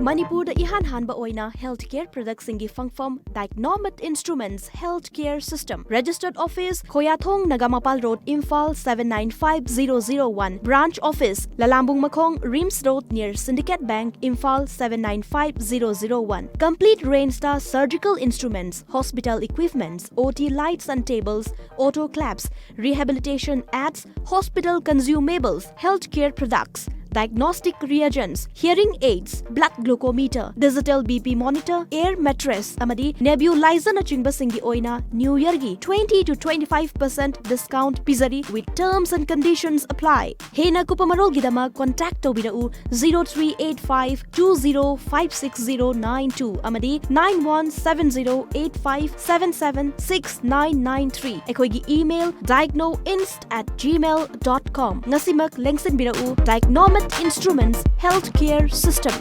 Manipur da ihan hanba oina healthcare products singi fangfam Diagnomet Instruments Healthcare System Registered Office Khoyathong Nagamapal Road Imphal 795001 Branch Office Lalambung Makhong Rims Road near Syndicate Bank Imphal 795001 Complete Rainstar Surgical Instruments Hospital Equipments OT Lights and Tables Auto Claps Rehabilitation Ads Hospital Consumables Healthcare Products Diagnostic Reagents, Hearing Aids, Blood Glucometer, Digital BP Monitor, Air Mattress, Amadi Nebulizer na chingba singi oina New Year gi 20 to 25% discount pizari with terms and conditions apply. Hena kupamarol gidama contact tobirau 0385 20569092 Amadi 917085776993. Ekoigi email diagnoinst@gmail.com. Ngasimak lengsin birau Diagnomet Instruments Healthcare System.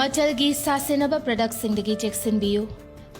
Machalgi sasenaba products singdagi cheksinbiyu.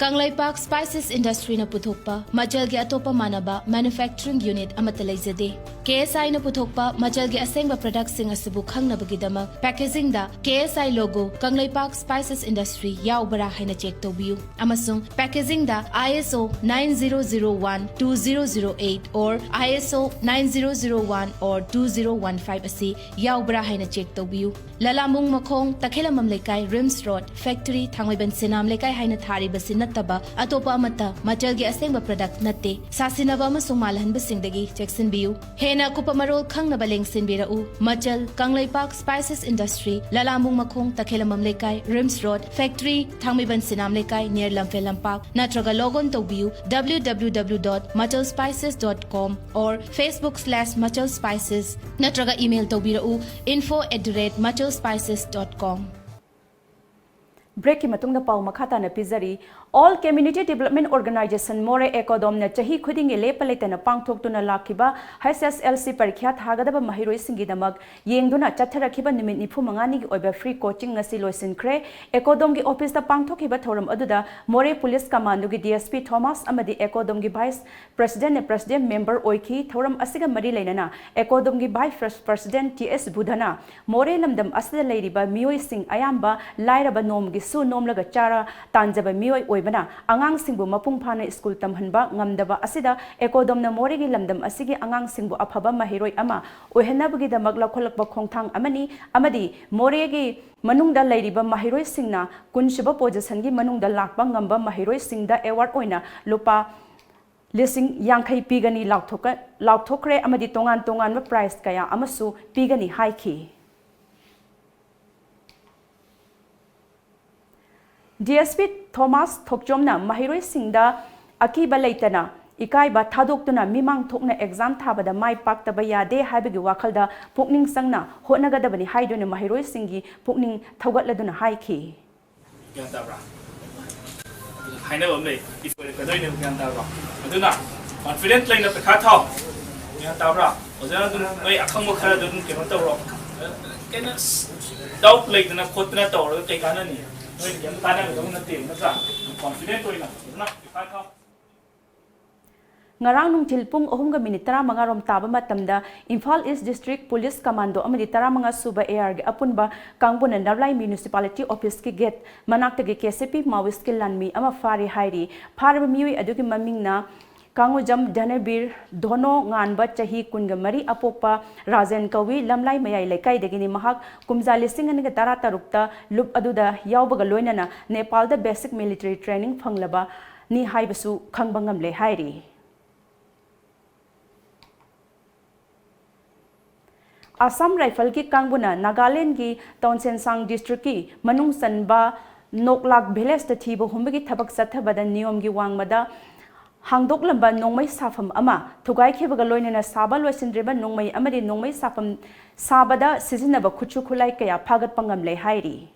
Kanglaipak Spices Industry na puthokpa Machalgi atopa manaba manufacturing unit amata leizade. KSI na puthokpa machal gi asengba product sing asibu khangnabagidama packaging da KSI logo Kanglaipak Spices Industry yaubara haina check tobiu amasung packaging da ISO 9001-2008 or ISO 9001 or 2015 asi yaubara haina check tobiu lalamung makhong takhelamam lekai Rims Road Factory Thangwaiban Sinam lekai haina thari basi nattaba atopa amata machal gi asengba product natte sasinaba amasung malhanba singdagi checksin biu hena kupamarol khangnaba lengsin birau machal Kanglaipak Spices Industry lalamung makhong takhelamam lekai Rims Road Factory Thangwaiban Sinam lekai near Lamphel Lampak natraga logon tobiu www.machalspices.com or Facebook/machalspices natraga email tobirau info@machalspices.com. Break ki matungna pau makhata na pizari All Community Development Organization More Ekodom na chahi khuding lepaleta na pangthok tuna lakhiba HSLC parikha thagadaba mahiroi singidamak yengduna chatharakhiba nimit nifu mangani gi oiba free coaching ngasi loisin khre Ekodom gi office da pangthokhiba thoram aduda More Police Command gi DSP Thomas amadi Ekodom gi Vice President ne President member oikhi thoram asiga mari leinana Ekodom gi Vice President TS Budhana More lamdam asida leiriba mioi sing ayamba lairaba nom gi su nomlaga chara tanjaba mioi oibana angang singbu mapung phana school tamhanba ngamdaba asida Ekodom na More gi lamdam asigi angang singbu aphaba mahiroi ama ohenabagi da magla kholakba khongthang amadi More gi manungda lairiba mahiroi singna kunshiba position gi manungda lakba ngamba mahiroi singda award oina lupa lising yankai pigani lauthokre amadi tongan ma prize kaya amasu pigani haiki DSP Thomas Thokjomna mahiroi singda akiba leitana ikaiba thadoktuna mimang thokna exam thabada mai paktaba yade haibagi wakhalda pukning sangna honagadabani haidone mahiroi singi pukning thogatladuna haiki gantabra haina bamle ifore kadoine gantabra aduna confident laina pe khatha gantabra ojana dun oi akhang khara dun kemo tawro kena doubt laitana khotna tawro kai kana ni Ngarang nung tilpung 3:30 rom taba matamda Imphal East District Police Commando amadi 15 suba AR ge apunba Kangbuna Narlai Municipality Office ki gate manakta ge KCP Maoist ki lanmi ama fari hairi farba miwi adugi mamingna Kangujam Danabir Dono Nganba Chahi Kungamari Apopa Razen Kawi Lamlai Mayai Lekai Degini Mahak Kumzali Singan Tarata Rukta Lup Aduda Yaubaga Loinana Nepal the basic military training Fanglaba Ni Haibasu Kangbangam Le Hairi Assam Rifle ki Kangbuna Nagaland ki Townsensang District ki Manung Sanba Noklak Village the Thibo Humbagi Tabak Sathabada Niom gi Wangmada Hangdok lamba nongmai safam ama thugai khebaga loinena saba loisindreba nongmai amadi nongmai safam sabada sizinaba khuchu khulai kaya phagat pangam le hairi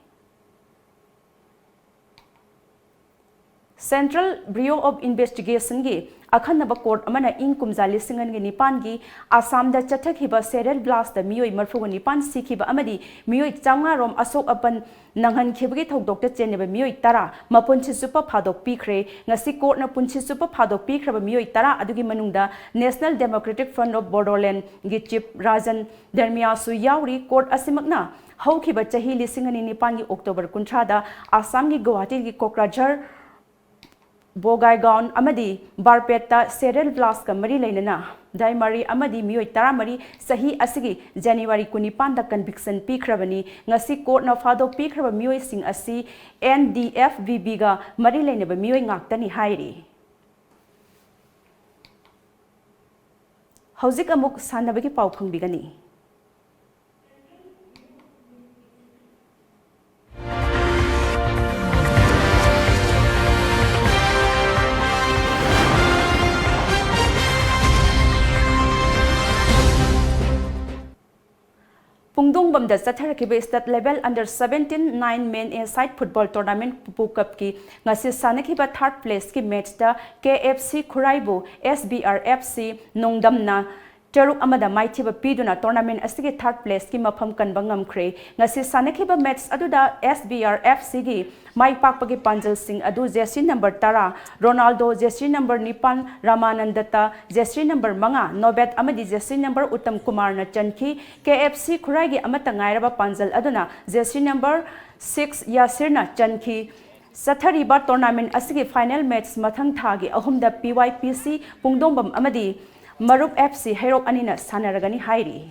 Central Bureau of Investigation gi akhanaba court amana kumzali singan gi nipan gi Assam da chathakhiba serial blast da mioi marfuga nipan sikhiba amadi mioi changa rom asok apan nanghan khibagi thokdok ta cheneba mioi tara mapunchi supa phadok pikre ngasi court na punchi supa phadok pikraba mioi tara adugi manungda National Democratic Front of Bodoland gi chief Rajan Dermia su yauri court asimakna haukiba chahi lisingani nipan gi October 19 da Assam gi Guwahati gi Kokrajhar Bogaigaon amadi Barpeta serial blast ka mari leinana Daimari amadi mioi taramari sahi asigi January 19 da conviction pikhrabani ngasi court na fado pikhraba mioi sing asi NDFVB ga mari leinaba mioi ngaktani hairi Hauzik amuk sanabagi pau phangbigani Pungdung bamda satharakhiba state level under 17 9 men A-side football tournament Pupu Cup ki ngasi sanakhiba third place ki match da KFC Khuraibu SBR FC Nongdamna Taruk amada maithiba piduna tournament asigi third place ki mafam kanba ngamkhre ngasi sanakhiba match aduda SBRFC gi mai pakpagi panjal sing adu jersey number 10 Ronaldo jersey number 9 Ramanandata jersey number 5 Nobet amadi jersey number Uttam Kumar na chanki KFC Khurai gi amata ngairaba panjal aduna jersey number 6 Yasir na chanki Sathariba tournament asigi final match mathang thagi ahumda PYPC Pungdombam amadi Marup FC Herok Anina Sanaragani Hairi.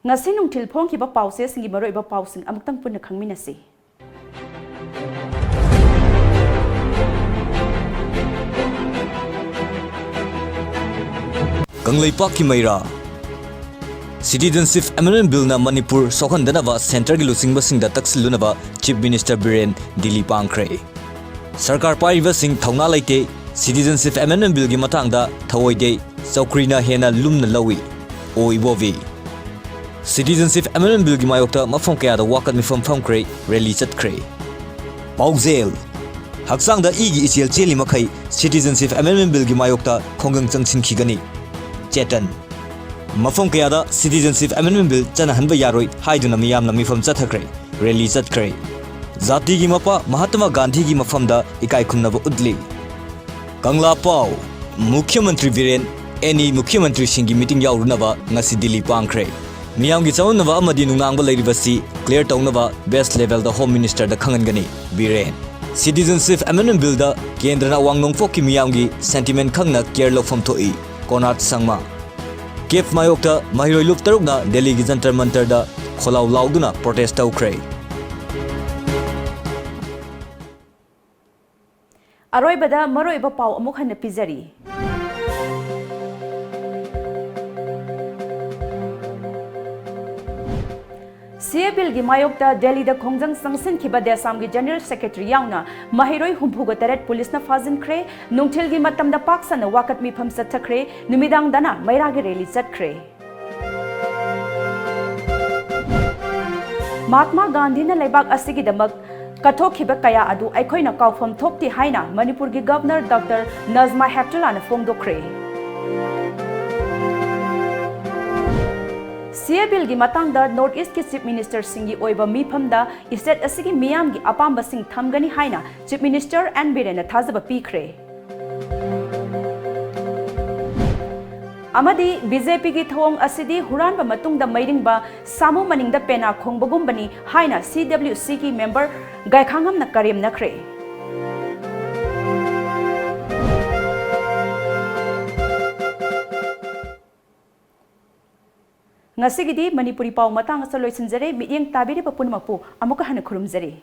Ngasi nungtil phong ki ba pause singi maroi ba pausing amtang punna khangminasi. Kanglaipak ki maira Citizenship Amendment Bill na Manipur Sokhan Danava Center gi lusing basing da taksilunaba Chief Minister Biren Dili Pangkre Sarkar Pariva Singh Thauna Laite Citizenship Amendment Bill gi matang da thawoide Saukrina Hena Lumna Lawi O Ibovi Citizenship Amendment Bill gi mayokta mafam kaya da wakat mifam famkre rally chatkre Pauzel Haksang da igi ichel cheli makai Citizenship Amendment Bill gi mayokta khongang changsin khigani Chetan Mafam kayada Citizenship Amendment Bill chanahanba yaroi haiduna miyamna mifam chathakre rally chatkre Zati gi mapa Mahatma Gandhi gi mafamda ikai khumnaba udli Kangla Pau Mukhya Mantri Biren any Mukhya Mantri singi meeting yaurunaba ngasi Delhi pangkre miyam gi chawnaba amadi nungnangba leiribasi clear tawnaba best level the Home Minister da khangangani Biren Citizenship Amendment Bill da Kendra na wangnong fok ki miyam gi sentiment khangna care lofam thoi Konat Sangma Kef Mayokta Mahiroi Lup Tarukna Delhi gi Jantar Mantar da Kholau Lauduna protest taukre Aroi bada maroi ba pau amuk hana pizari CA Bill gi mayokta Delhi da khongjang sangsin khiba desam gi General Secretary yauna Mahiroi Humphuga Taret Police na fazin kre nungthil gi matam da paksa na wakat mi pham sathakre numidang dana maira gi rally chatkre Mahatma Gandhi na leibak asigi damak kathokhiba kaya adu aikhoina kaufam thopti haina Manipur gi Governor Dr Nazma Heptula na phongdokre CA Bill gi matang da North East ki Chief Minister singi oiba mifam da state asigi miyam gi apamba sing thamgani haina Chief Minister and Biren na thazaba pikre amadi BJP gi thong asidi huran ba matung da mairing ba samu maning da pena khongbagum bani haina CWC ki member gaikhangam na karim nakre Ngasigidi Manipuri pau matang sa loisinjare midyang tabiri pa punmapu amuka hana khurumjare